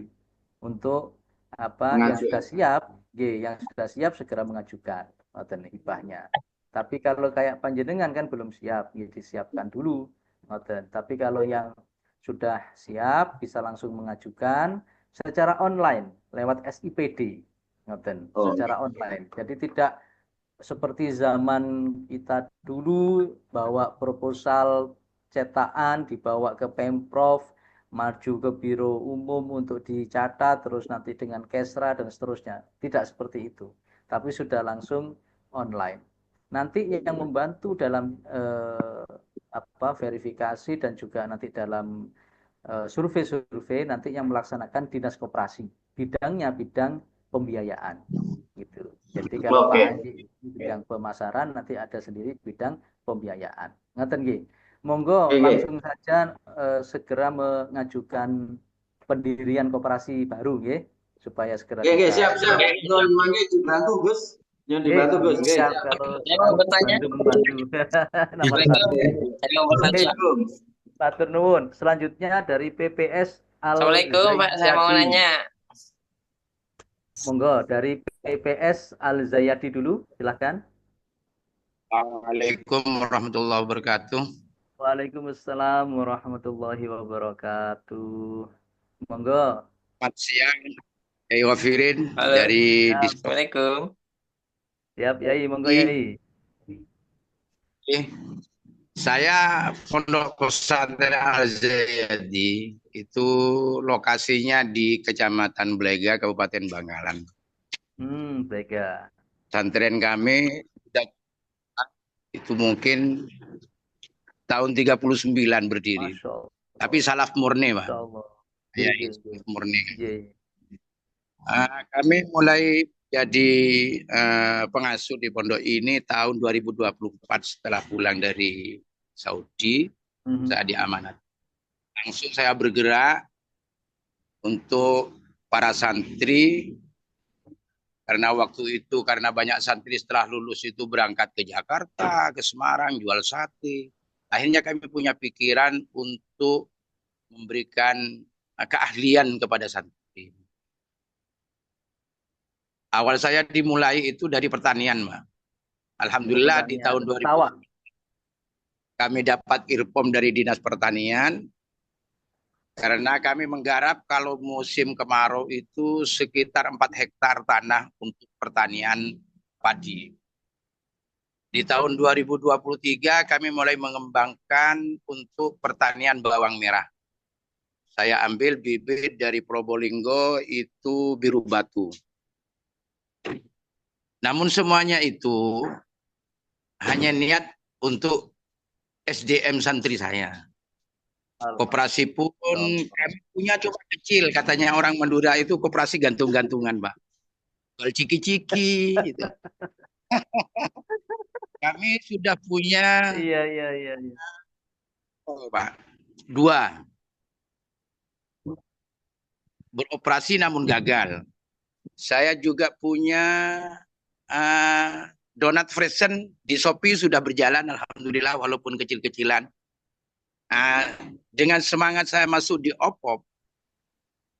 untuk apa yang sudah Pengajuan. siap, yang sudah siap segera mengajukan ngoten hibahnya. Tapi kalau kayak panjenengan kan belum siap, disiapkan dulu ngoten. Tapi kalau yang sudah siap bisa langsung mengajukan secara online lewat SIPD ngoten, Oh, secara online. Jadi tidak seperti zaman kita dulu bawa proposal cetakan, dibawa ke Pemprov, maju ke biro umum untuk dicatat, terus nanti dengan Kesra dan seterusnya. Tidak seperti itu, tapi sudah langsung online. Nanti yang membantu dalam verifikasi dan juga nanti dalam survei-survei nanti yang melaksanakan dinas koperasi, bidangnya bidang pembiayaan gitu. Jadi kalau Pak Andi bidang pemasaran, nanti ada sendiri bidang pembiayaan. Ngaten nggih. Monggo langsung saja segera mengajukan pendirian koperasi baru nggih, supaya segera Oke, bisa. siap. Nyuwun mangke dibantu, Gus. Nyuwun dibantu, Gus. Siap kalau Saya mau bertanya. membantu. Nomor satu. Saya mau bertanya. Matur nuwun. Selanjutnya dari PPS Assalamualaikum, Pak. Saya mau Al-Zayadi. nanya. Monggo dari PPS Al-Zayadi dulu, silahkan. Assalamualaikum warahmatullahi wabarakatuh. Waalaikumsalam warahmatullahi wabarakatuh. Monggo. Selamat siang, Yai Wafirin Halo. dari Diskop. Assalamualaikum. Siap, Yai. Monggo, Yai. Saya Pondok Pesantren Al-Zayadi itu lokasinya di Kecamatan Blega, Kabupaten Bangkalan. Blega. Pesantren kami itu mungkin tahun 39 berdiri. Masya Allah. Tapi salaf murni, Pak. Masya Allah. Ya, Iya, salaf murni. iya. Kami mulai jadi pengasuh di pondok ini tahun 2024 setelah pulang dari Saudi. Saya diamanat. Langsung saya bergerak untuk para santri, karena waktu itu karena banyak santri setelah lulus itu berangkat ke Jakarta, ke Semarang, jual sate. Akhirnya kami punya pikiran untuk memberikan keahlian kepada santri. Awal saya dimulai itu dari pertanian, Mbak. Alhamdulillah di tahun 2000 kami dapat irpom dari Dinas Pertanian, karena kami menggarap kalau musim kemarau itu sekitar 4 hektar tanah untuk pertanian padi. Di tahun 2023 kami mulai mengembangkan untuk pertanian bawang merah. Saya ambil bibit dari Probolinggo itu biru batu. Namun semuanya itu hanya niat untuk SDM santri saya. Koperasi pun kami punya cuma kecil, katanya orang Madura itu koperasi gantung-gantungan, Pak. Jual ciki-ciki gitu. Kami sudah punya Pak, 2 beroperasi namun gagal. Saya juga punya donat frozen di Shopee sudah berjalan, alhamdulillah, walaupun kecil-kecilan. Dengan semangat saya masuk di OPOP,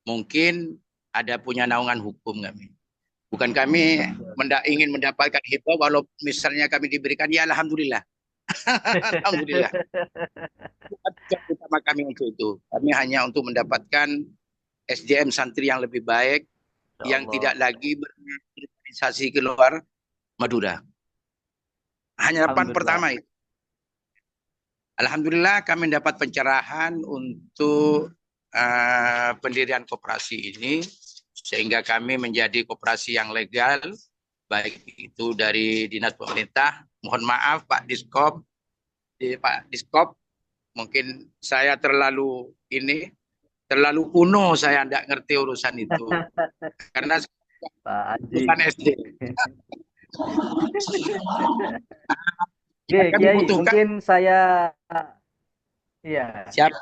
mungkin ada punya naungan hukum kami. Bukan kami ingin mendapatkan hibah, walaupun misalnya kami diberikan, ya alhamdulillah. Alhamdulillah. Bukan utama kami untuk itu. Kami hanya untuk mendapatkan SDM santri yang lebih baik, yang tidak lagi berorganisasi keluar Madura. Harapan pertama itu. Alhamdulillah kami dapat pencerahan untuk pendirian koperasi ini, sehingga kami menjadi koperasi yang legal, baik itu dari dinas pemerintah. Mohon maaf Pak Diskop, mungkin saya terlalu kuno, saya tidak ngerti urusan itu. Karena bukan SD. Kiai, mungkin saya Siap.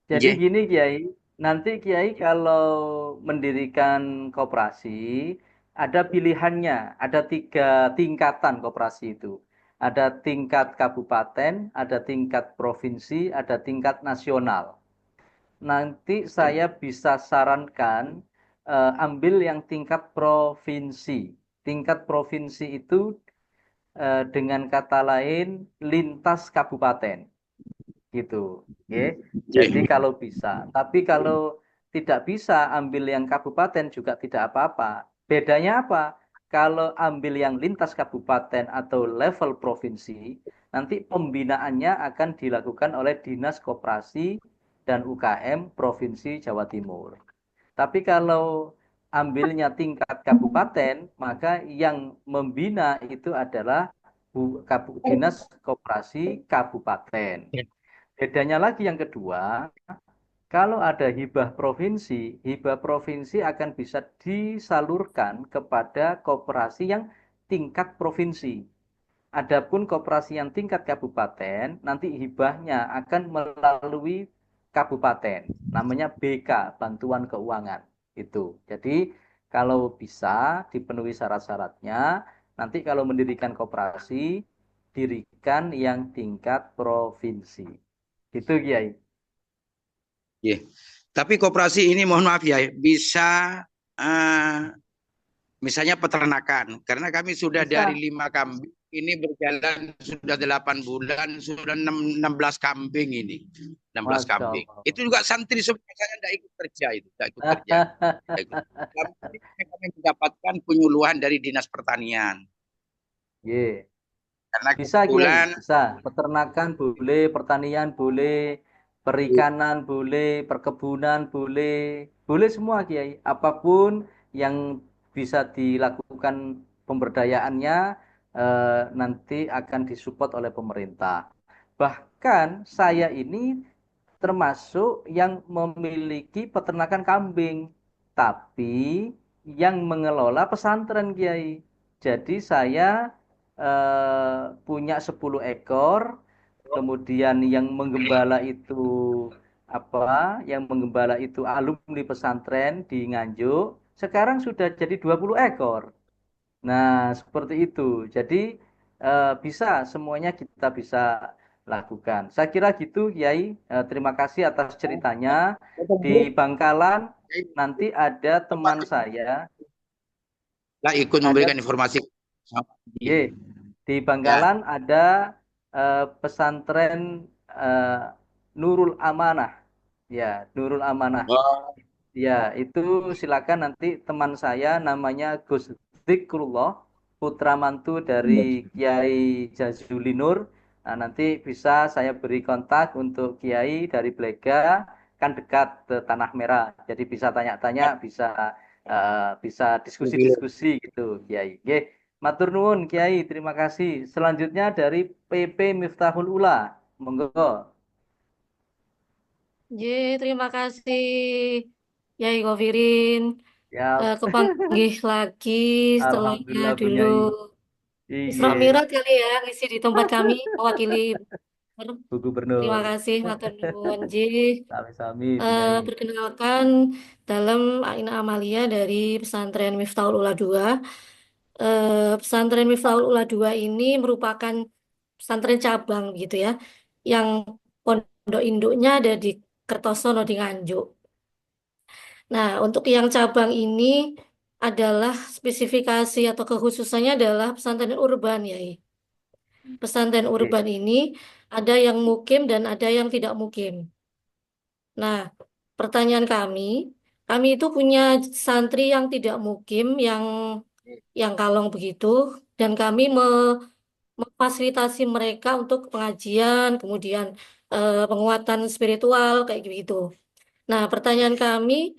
Jadi gini Kiai, nanti Kiai kalau mendirikan koperasi ada pilihannya, ada 3 tingkatan koperasi itu. Ada tingkat kabupaten, ada tingkat provinsi, ada tingkat nasional. Nanti saya bisa sarankan ambil yang tingkat provinsi. Tingkat provinsi itu dengan kata lain lintas kabupaten, gitu. Okay? Jadi kalau bisa, tapi kalau tidak bisa ambil yang kabupaten juga tidak apa-apa. Bedanya apa? Kalau ambil yang lintas kabupaten atau level provinsi, nanti pembinaannya akan dilakukan oleh Dinas Koperasi dan UKM Provinsi Jawa Timur. Tapi kalau ambilnya tingkat kabupaten, maka yang membina itu adalah Dinas Koperasi Kabupaten. Bedanya lagi yang kedua, kalau ada hibah provinsi akan bisa disalurkan kepada koperasi yang tingkat provinsi. Adapun koperasi yang tingkat kabupaten, nanti hibahnya akan melalui kabupaten. Namanya BK, Bantuan Keuangan. Itu. Jadi kalau bisa dipenuhi syarat-syaratnya, nanti kalau mendirikan koperasi, dirikan yang tingkat provinsi. Gitu, Kiai. Yeah. Tapi koperasi ini mohon maaf ya, bisa misalnya peternakan, karena kami sudah Bisa. dari 5 kambing ini berjalan sudah 8 bulan, sudah 16 kambing ini, 16 Masya kambing. Allah. Itu juga santri semua, saya tidak ikut kerja itu, tidak ikut kerja. Kami mendapatkan penyuluhan dari Dinas Pertanian. Yeah. Karena Bisa, kebetulan Kiai. Bisa. Peternakan boleh, pertanian boleh, perikanan boleh, perkebunan boleh. Boleh semua, Kiai. Apapun yang bisa dilakukan pemberdayaannya nanti akan disupport oleh pemerintah. Bahkan saya ini termasuk yang memiliki peternakan kambing, tapi yang mengelola pesantren, Kiai. Jadi saya punya 10 ekor, kemudian yang menggembala itu apa? Yang menggembala itu alumni pesantren di Nganjuk, sekarang sudah jadi 20 ekor. Nah, seperti itu. Jadi bisa semuanya kita bisa lakukan. Saya kira gitu, Kiai. Terima kasih atas ceritanya. Di Bangkalan nanti ada teman saya, lah ikut ada memberikan informasi. Ye, di Ya. Bangkalan ada pesantren Nurul Amanah. Ya, Nurul Amanah. Oh, Ya, itu silakan nanti teman saya namanya Gus Dzikrullah, putra mantu dari Kiai Jazuli Nur. Nah, nanti bisa saya beri kontak untuk Kiai dari Blega, kan dekat ke Tanah Merah. Jadi bisa tanya-tanya, bisa diskusi-diskusi gitu, Kiai. Oke, matur nuwun Kiai, terima kasih. Selanjutnya dari PP Miftahul Ula. Monggo. Terima kasih Yai Govirin. Ya, Kepanggih lagi setelahnya Alhamdulillah dulu Bunyai. Isra Iya, Mi'raj kali ya ngisi di tempat kami mewakili. Bu Terima Gubernur. kasih matur nuwun Sami-sami Bunyai. perkenalkan dalam Aina Amalia dari Pesantren Miftahul Ula 2. Pesantren Miftahul Ula 2 ini merupakan pesantren cabang gitu ya, yang pondok induknya ada di Kertosono di Nganjuk. Nah, untuk yang cabang ini adalah spesifikasi atau kekhususannya adalah pesantren urban ya. Pesantren Oke. urban ini ada yang mukim dan ada yang tidak mukim. Nah, pertanyaan kami itu punya santri yang tidak mukim, yang kalong begitu, dan kami memfasilitasi mereka untuk pengajian, kemudian penguatan spiritual kayak gitu. Nah, pertanyaan kami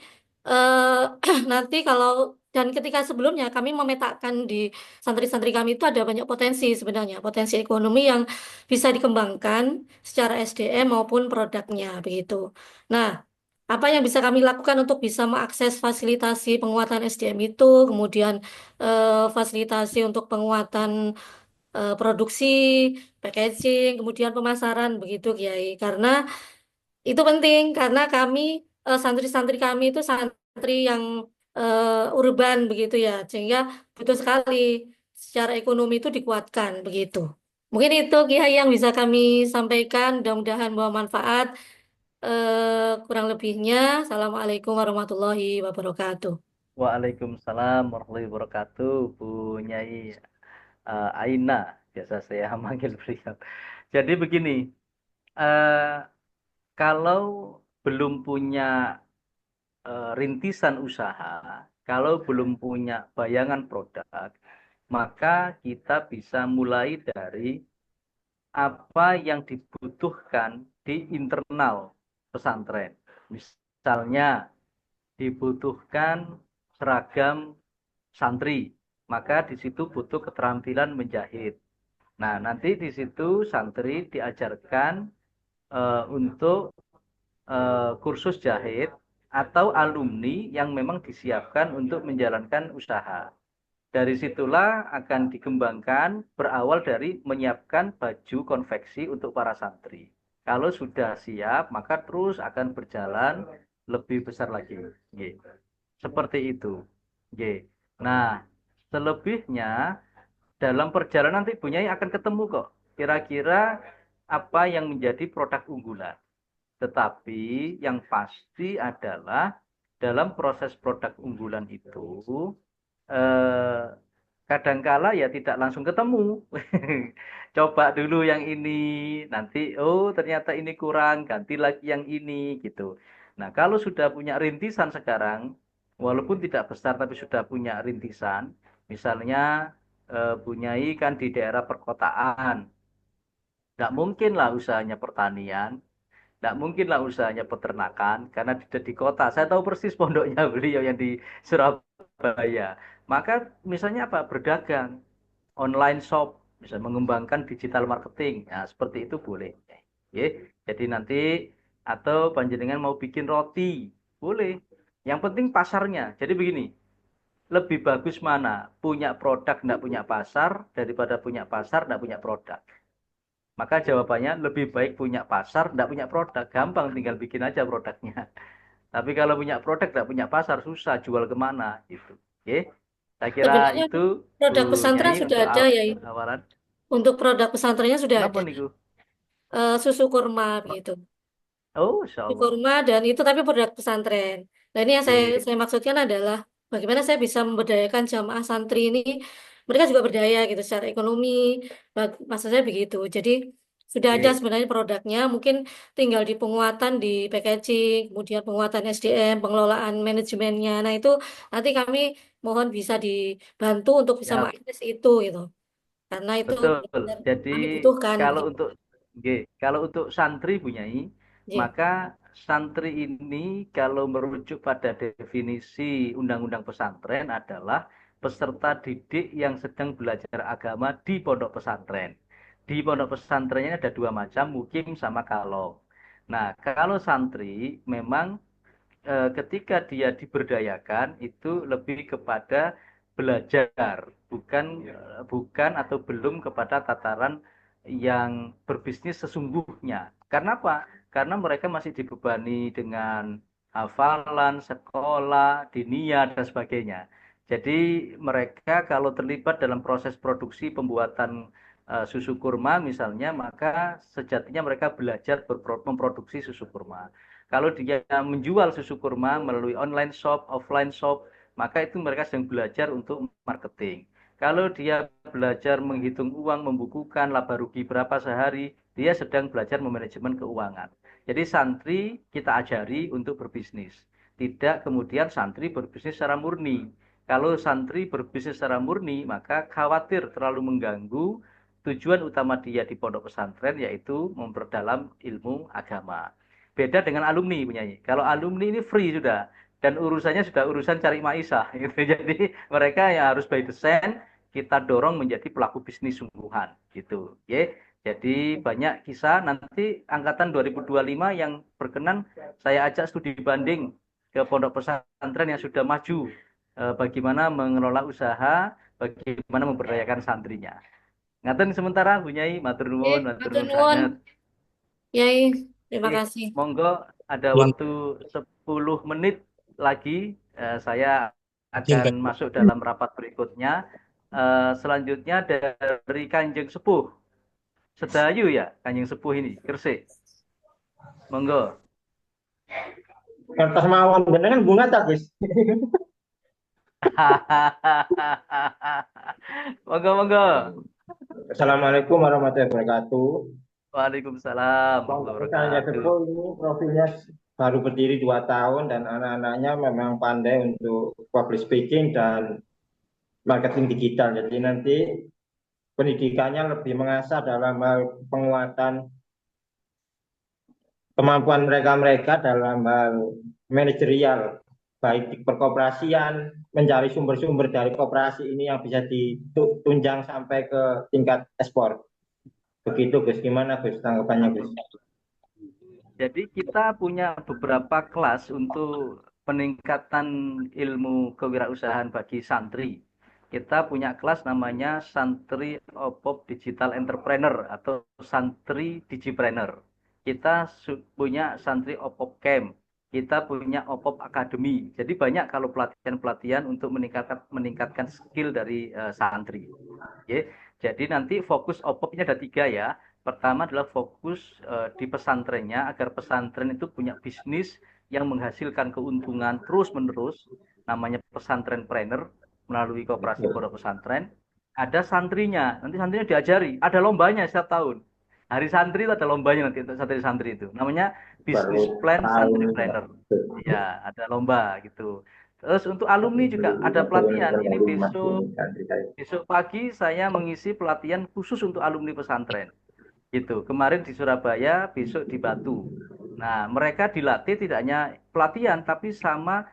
nanti kalau dan ketika sebelumnya kami memetakan di santri-santri kami itu ada banyak potensi sebenarnya, potensi ekonomi yang bisa dikembangkan secara SDM maupun produknya begitu. Nah, apa yang bisa kami lakukan untuk bisa mengakses fasilitasi penguatan SDM itu, kemudian fasilitasi untuk penguatan produksi, packaging, kemudian pemasaran begitu, Kiai. Karena itu penting karena santri-santri kami itu santri yang urban begitu ya, sehingga butuh sekali secara ekonomi itu dikuatkan begitu. Mungkin itu Kiai yang bisa kami sampaikan, mudah-mudahan bawa manfaat. Kurang lebihnya, Assalamualaikum warahmatullahi wabarakatuh. Waalaikumsalam warahmatullahi wabarakatuh, Bu Nyai Aina, biasa saya manggil beliau. Jadi begini, eh, kalau belum punya rintisan usaha, kalau belum punya bayangan produk, maka kita bisa mulai dari apa yang dibutuhkan di internal pesantren. Misalnya dibutuhkan seragam santri, maka di situ butuh keterampilan menjahit. Nah, nanti di situ santri diajarkan untuk kursus jahit atau alumni yang memang disiapkan untuk menjalankan usaha. Dari situlah akan dikembangkan berawal dari menyiapkan baju konveksi untuk para santri. Kalau sudah siap, maka terus akan berjalan lebih besar lagi. Seperti itu. Nah, selebihnya dalam perjalanan nanti Bu Nyai akan ketemu kok. Kira-kira apa yang menjadi produk unggulan. Tetapi yang pasti adalah dalam proses produk unggulan itu kadangkala ya tidak langsung ketemu. Coba dulu yang ini, nanti oh ternyata ini kurang, ganti lagi yang ini gitu. Nah, kalau sudah punya rintisan sekarang, walaupun tidak besar tapi sudah punya rintisan, misalnya Bu Nyai kan di daerah perkotaan, nggak mungkin lah usahanya pertanian, nggak mungkin lah usahanya peternakan, karena di kota. Saya tahu persis pondoknya beliau yang di Surabaya. Maka misalnya apa? Berdagang, online shop, bisa mengembangkan digital marketing. Nah, seperti itu boleh. Jadi nanti atau panjenengan mau bikin roti, boleh. Yang penting pasarnya. Jadi begini, lebih bagus mana? Punya produk nggak punya pasar daripada punya pasar nggak punya produk. Maka jawabannya lebih baik punya pasar, tidak punya produk. Gampang, tinggal bikin aja produknya. Tapi kalau punya produk, tidak punya pasar, susah jual kemana. Gitu. Oke. Saya kira Sebenarnya itu produk Bu pesantren Nyai sudah untuk ada ya. awalan. Untuk produk pesantrennya sudah Kenapa ada. nih, Bu? Susu kurma begitu. Oh, Insya Susu Allah. kurma dan itu tapi produk pesantren. Nah ini yang saya maksudkan adalah bagaimana saya bisa memberdayakan jamaah santri ini. Mereka juga berdaya gitu secara ekonomi. Maksud saya begitu. Jadi sudah ada Oke. sebenarnya produknya. Mungkin tinggal di penguatan di packaging, kemudian penguatan SDM, pengelolaan manajemennya. Nah itu nanti kami mohon bisa dibantu untuk bisa Siap. mengakses itu gitu. Karena itu Betul. benar-benar Jadi kami butuhkan kalau gitu. untuk kalau untuk santri Bu Nyai, Ji. maka santri ini kalau merujuk pada definisi Undang-Undang Pesantren adalah peserta didik yang sedang belajar agama di pondok pesantren. Di pondok pesantrennya ada dua macam, mukim sama kalong. Nah, kalau santri memang ketika dia diberdayakan itu lebih kepada belajar, bukan atau belum kepada tataran yang berbisnis sesungguhnya. Karena apa? Karena mereka masih dibebani dengan hafalan, sekolah, diniyah dan sebagainya. Jadi mereka kalau terlibat dalam proses produksi pembuatan susu kurma misalnya, maka sejatinya mereka belajar memproduksi susu kurma. Kalau dia menjual susu kurma melalui online shop, offline shop, maka itu mereka sedang belajar untuk marketing. Kalau dia belajar menghitung uang, membukukan laba rugi berapa sehari, dia sedang belajar memanajemen keuangan. Jadi santri kita ajari untuk berbisnis. Tidak kemudian santri berbisnis secara murni. Kalau santri berbisnis secara murni, maka khawatir terlalu mengganggu tujuan utama dia di pondok pesantren, yaitu memperdalam ilmu agama. Beda dengan alumni penyanyi. Kalau alumni ini free sudah, dan urusannya sudah urusan cari maisha. Gitu. Jadi mereka yang harus by design kita dorong menjadi pelaku bisnis sungguhan. Gitu. Ya. Jadi banyak kisah nanti angkatan 2025 yang berkenan saya ajak studi banding ke pondok pesantren yang sudah maju. Bagaimana mengelola usaha, bagaimana memberdayakan santrinya. Ngaten sementara Bu Nyai, matur nuwun, matur Matur nuwun nuwun, sangat. Yai. Terima Oke, kasih. monggo ada waktu 10 menit lagi saya akan masuk dalam rapat berikutnya. Selanjutnya dari Kanjeng Sepuh, Sedayu ya, Kanjeng Sepuh ini, Gresik. Monggo. Kertas mawon jenengan bunga tak, Gus? Monggo, monggo. Assalamualaikum warahmatullahi wabarakatuh. Waalaikumsalam warahmatullahi Saya wabarakatuh. Sepuh ini profilnya baru berdiri 2 tahun dan anak-anaknya memang pandai untuk public speaking dan marketing digital. Jadi nanti pendidikannya lebih mengasah dalam hal penguatan kemampuan mereka dalam hal manajerial, baik di perkoperasian, mencari sumber-sumber dari koperasi ini yang bisa ditunjang sampai ke tingkat ekspor. Begitu Gus, gimana Gus tanggapannya Gus? Jadi kita punya beberapa kelas untuk peningkatan ilmu kewirausahaan bagi santri. Kita punya kelas namanya Santri Opop Digital Entrepreneur atau Santri Digipreneur. Kita punya Santri Opop Camp. Kita punya Opop Academy. Jadi banyak kalau pelatihan-pelatihan untuk meningkatkan skill dari santri. Oke. Jadi nanti fokus Opopnya ada 3 ya. Pertama adalah fokus di pesantrennya agar pesantren itu punya bisnis yang menghasilkan keuntungan terus-menerus, namanya pesantrenpreneur melalui koperasi pondok pesantren. Ada santrinya, nanti santrinya diajari, ada lombanya setiap tahun. Hari santri itu ada lombanya nanti untuk santri-santri itu, namanya Business Plan Santripreneur. Ya, ada lomba gitu. Terus untuk alumni juga ada pelatihan. Ini besok pagi saya mengisi pelatihan khusus untuk alumni pesantren. Gitu. Kemarin di Surabaya, besok di Batu. Nah, mereka dilatih tidak hanya pelatihan tapi sama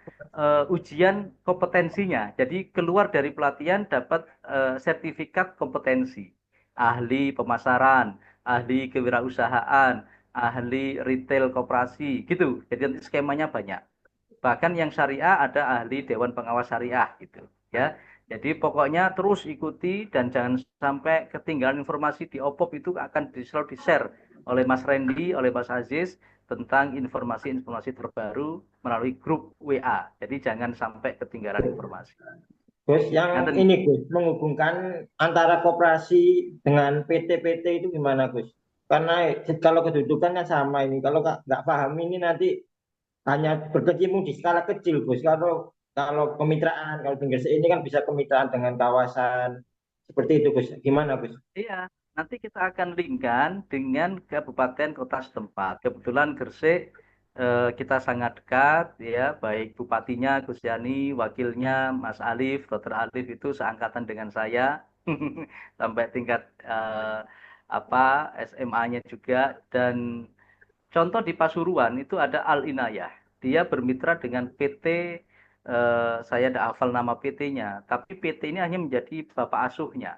ujian kompetensinya. Jadi keluar dari pelatihan dapat sertifikat kompetensi. Ahli pemasaran, ahli kewirausahaan, ahli retail koperasi, gitu. Jadi skemanya banyak. Bahkan yang syariah ada ahli Dewan Pengawas Syariah gitu, ya. Jadi pokoknya terus ikuti dan jangan sampai ketinggalan informasi di Opop itu akan selalu di-share oleh Mas Randy, oleh Mas Aziz tentang informasi-informasi terbaru melalui grup WA. Jadi jangan sampai ketinggalan informasi. Gus, yang ini Gus, menghubungkan antara koperasi dengan PT-PT itu gimana Gus? Karena kalau kedudukan kan sama ini, kalau nggak paham ini nanti hanya berkecimpung di skala kecil Gus. Kalau kemitraan, kalau pinggir ini kan bisa kemitraan dengan kawasan seperti itu Gus. Gimana Gus? Iya, nanti kita akan linkkan dengan kabupaten kota setempat. Kebetulan Gresik kita sangat dekat, ya, baik bupatinya Gus Yani, wakilnya Mas Alif, Dr. Alif itu seangkatan dengan saya sampai tingkat SMA-nya juga. Dan contoh di Pasuruan itu ada Al Inayah. Dia bermitra dengan PT. Saya tidak hafal nama PT-nya, tapi PT ini hanya menjadi bapak asuhnya.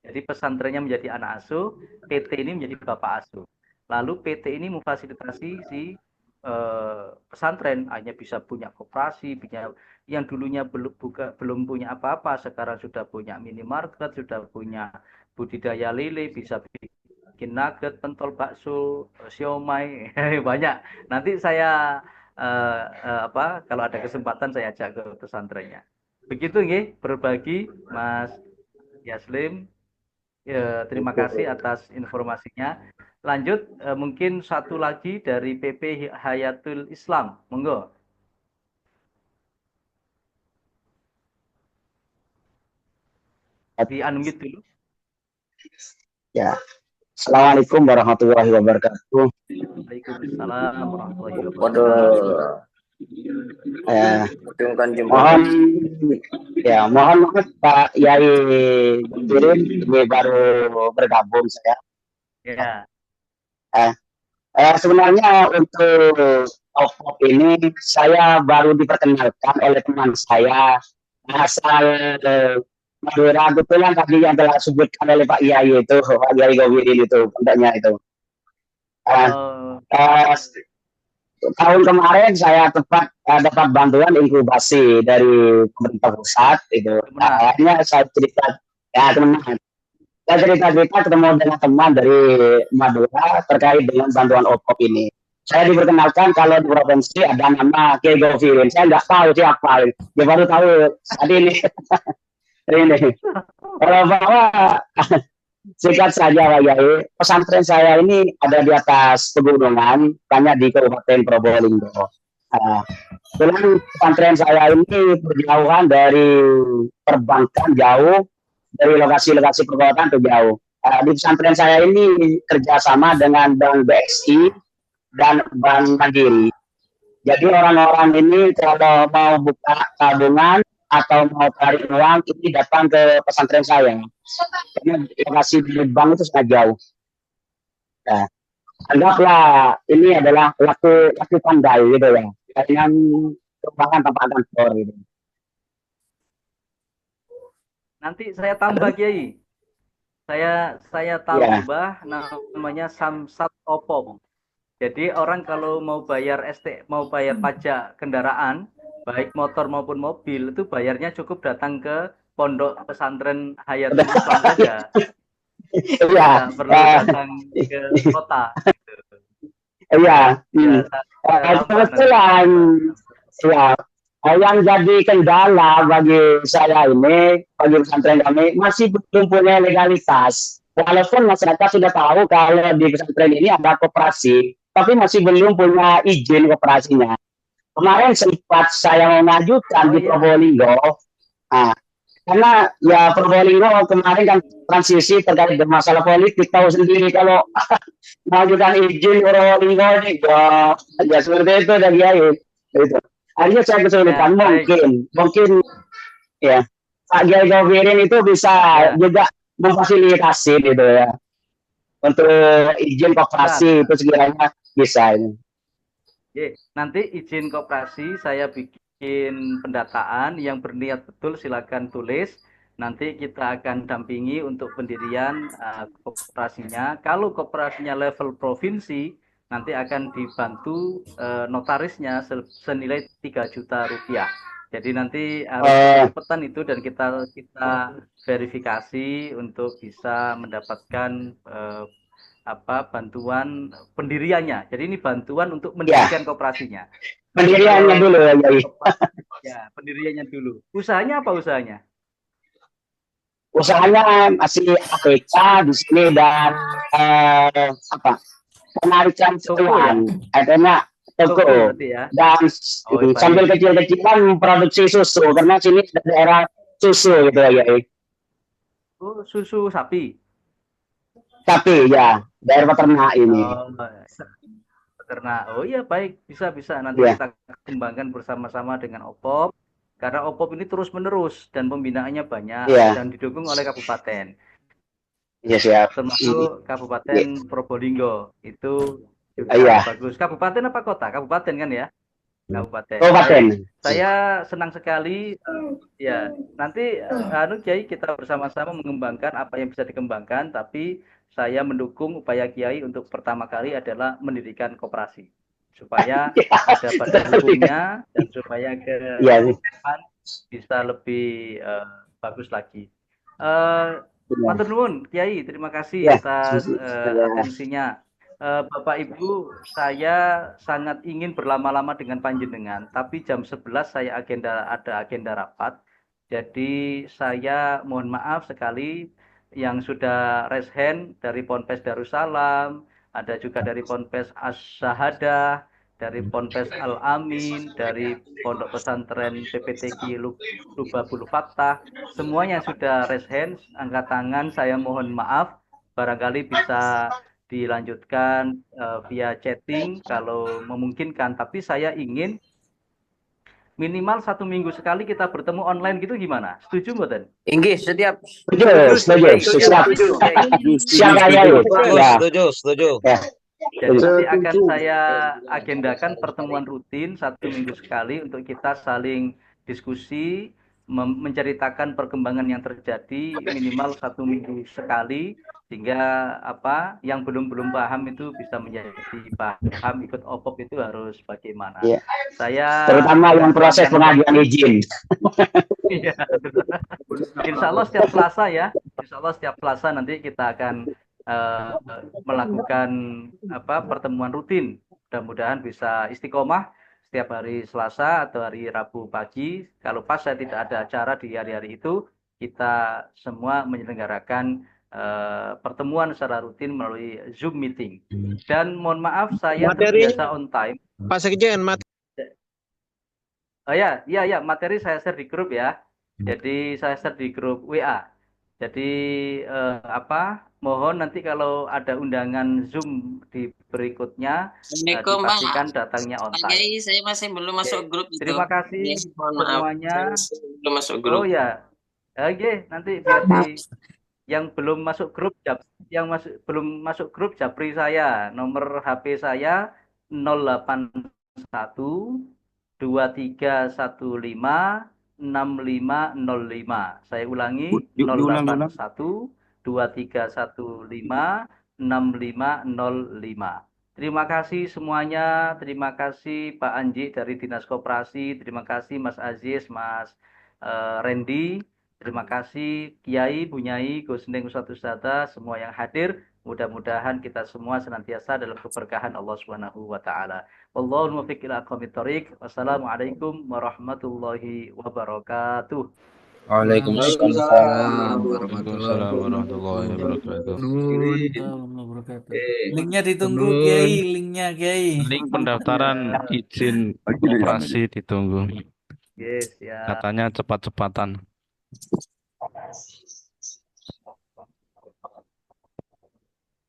Jadi pesantrennya menjadi anak asuh, PT ini menjadi bapak asuh. Lalu PT ini memfasilitasi si pesantren hanya bisa punya koperasi, yang dulunya belum punya apa-apa, sekarang sudah punya minimarket, sudah punya budidaya lele, bisa bikin nugget, pentol, bakso, siomay, banyak. Nanti saya kalau ada kesempatan saya ajak ke pesantrennya. Begitu nggih, berbagi Mas Yaslim. Ya, terima kasih atas informasinya. Lanjut, mungkin satu lagi dari PP Hayatul Islam, monggo. Di unmute dulu. Ya. Assalamualaikum warahmatullahi wabarakatuh. Waalaikumsalam warahmatullahi wabarakatuh. Mohon maaf Pak Yai Jirin, ini baru bergabung saya. Ya. Sebenarnya untuk Opop ini saya baru diperkenalkan oleh teman saya asal Madura, kebetulan tadi yang telah disebutkan oleh Pak Yai itu, Pak Yai Gowirin itu, pondoknya itu. Tahun kemarin saya dapat bantuan inkubasi dari pemerintah pusat itu. Akhirnya saya cerita, saya cerita ketemu dengan teman dari Madura terkait dengan bantuan Opop ini. Saya diperkenalkan kalau di provinsi ada nama Kiai Gowirin. Saya nggak tahu siapa, dia baru tahu saat ini. Ini kalau bahwa singkat saja Pak Yai, pesantren saya ini ada di atas pegunungan, banyak di Kabupaten Probolinggo. Pesantren saya ini berjauhan dari perbankan, jauh dari lokasi-lokasi perkotaan itu jauh. Di pesantren saya ini kerjasama dengan Bank BSI dan Bank Mandiri. Jadi orang-orang ini kalau mau buka tabungan atau mau cari uang ini datang ke pesantren saya. Karena lokasi di bank itu sangat jauh. Nah, anggaplah ini adalah laku pandai gitu ya. Dengan merupakan tempat kantor gitu. Nanti saya tambah Kiai. Saya tambah namanya Samsat Opom. Jadi orang kalau mau bayar pajak kendaraan, baik motor maupun mobil, itu bayarnya cukup datang ke pondok pesantren Hayatul Islam saja. Iya. Tidak perlu datang ke kota. Iya. Kebetulan ya. Yang jadi kendala bagi saya ini, bagi pesantren kami, masih belum punya legalitas. Walaupun masyarakat sudah tahu kalau di pesantren ini ada koperasi, tapi masih belum punya izin koperasinya. Kemarin sempat saya mengajukan di Probolinggo, karena ya Probolinggo kemarin kan transisi terkait dengan masalah politik, tahu sendiri kalau mengajukan izin Probolinggo ini, ya seperti itu dan ya itu. Akhirnya saya kesulitan, mungkin ya Pak Kiai Govirin itu bisa juga memfasilitasi gitu ya untuk izin koperasi itu sekiranya bisa ini. Nanti izin koperasi saya bikin pendataan, yang berniat betul silakan tulis. Nanti kita akan dampingi untuk pendirian koperasinya. Kalau koperasinya level provinsi, nanti akan dibantu notarisnya senilai 3 juta rupiah. Jadi nanti harus cepetan itu dan kita verifikasi untuk bisa mendapatkan bantuan pendiriannya. Jadi ini bantuan untuk mendirikan koperasinya. Pendiriannya dulu ya. Ya, pendiriannya dulu. Usahanya apa usahanya? Usahanya masih APK di sini dan penarikan cuan, adanya toko ya? Dan sambil kecil-kecilan memproduksi susu karena sini daerah susu gitu ya. Oh, susu sapi. Sapi ya, daerah peternak ini. Peternak. Oh iya baik, bisa nanti kita kembangkan bersama-sama dengan OPOP. Karena OPOP ini terus-menerus dan pembinaannya banyak dan didukung oleh kabupaten. Iya siap. Termasuk Kabupaten Probolinggo itu juga bagus. Kabupaten apa kota? Kabupaten kan ya? Kabupaten. Saya senang sekali ya. Nanti Kiai kita bersama-sama mengembangkan apa yang bisa dikembangkan, tapi saya mendukung upaya Kiai untuk pertama kali adalah mendirikan koperasi supaya ada badan hukumnya dan supaya ke depan bisa lebih bagus lagi. Matur nuwun Kiai, terima kasih atas atensinya. Bapak Ibu, saya sangat ingin berlama-lama dengan panjenengan, tapi jam 11 saya ada agenda rapat. Jadi saya mohon maaf sekali yang sudah raise hand dari Ponpes Darussalam, ada juga dari Ponpes As-Syahadah, dari Ponpes Al-Amin, dari Pondok Pesantren PPTQ Lubabul Fattah, semuanya sudah raise hand, angkat tangan, saya mohon maaf, barangkali bisa dilanjutkan via chatting kalau memungkinkan, tapi saya ingin minimal 1 minggu sekali kita bertemu online gitu, gimana? Setuju mboten? Inggih, setuju. Setuju. Jadi nanti akan saya agendakan pertemuan rutin 1 minggu sekali untuk kita saling diskusi, menceritakan perkembangan yang terjadi minimal 1 minggu sekali, sehingga yang belum paham itu bisa menjadi paham, ikut OPOP itu harus bagaimana. Saya terutama yang proses pengajuan izin. Insya Allah setiap Selasa ya. Insya Allah setiap Selasa nanti kita akan melakukan pertemuan rutin. Mudah-mudahan bisa istiqomah setiap hari Selasa atau hari Rabu pagi. Kalau pas saya tidak ada acara di hari-hari itu, kita semua menyelenggarakan pertemuan secara rutin melalui Zoom meeting. Dan mohon maaf saya terbiasa on time. Pak Sekjen, ya, materi saya share di grup ya. Jadi saya share di grup WA. Jadi mohon nanti kalau ada undangan Zoom di berikutnya Assalamualaikum, Pak. dipastikan datangnya on Pak time. Kiai, saya masih belum masuk grup itu. Terima kasih Ya, mohon maaf. semuanya. Saya masih belum masuk grup. Oh ya, nanti biar yang belum masuk grup, belum masuk grup japri saya. Nomor HP saya 081 2315 6505. Saya ulangi 081 2315 6505. Terima kasih semuanya. Terima kasih Pak Anji dari Dinas Koperasi. Terima kasih Mas Aziz, Mas Randy. Terima kasih Kiai, Bunyai, Gus Neng, Ustadz Ustadzah, semua yang hadir. Mudah-mudahan kita semua senantiasa dalam keberkahan Allah Subhanahu wa taala. Wallahul muwaffiq ila aqwamit thoriq. Wassalamualaikum warahmatullahi wabarakatuh. Waalaikumsalam warahmatullahi wabarakatuh. Linknya ditunggu Kiai, linknya Kiai. Link pendaftaran izin operasi ditunggu. Yes, ya. Katanya cepat-cepatan.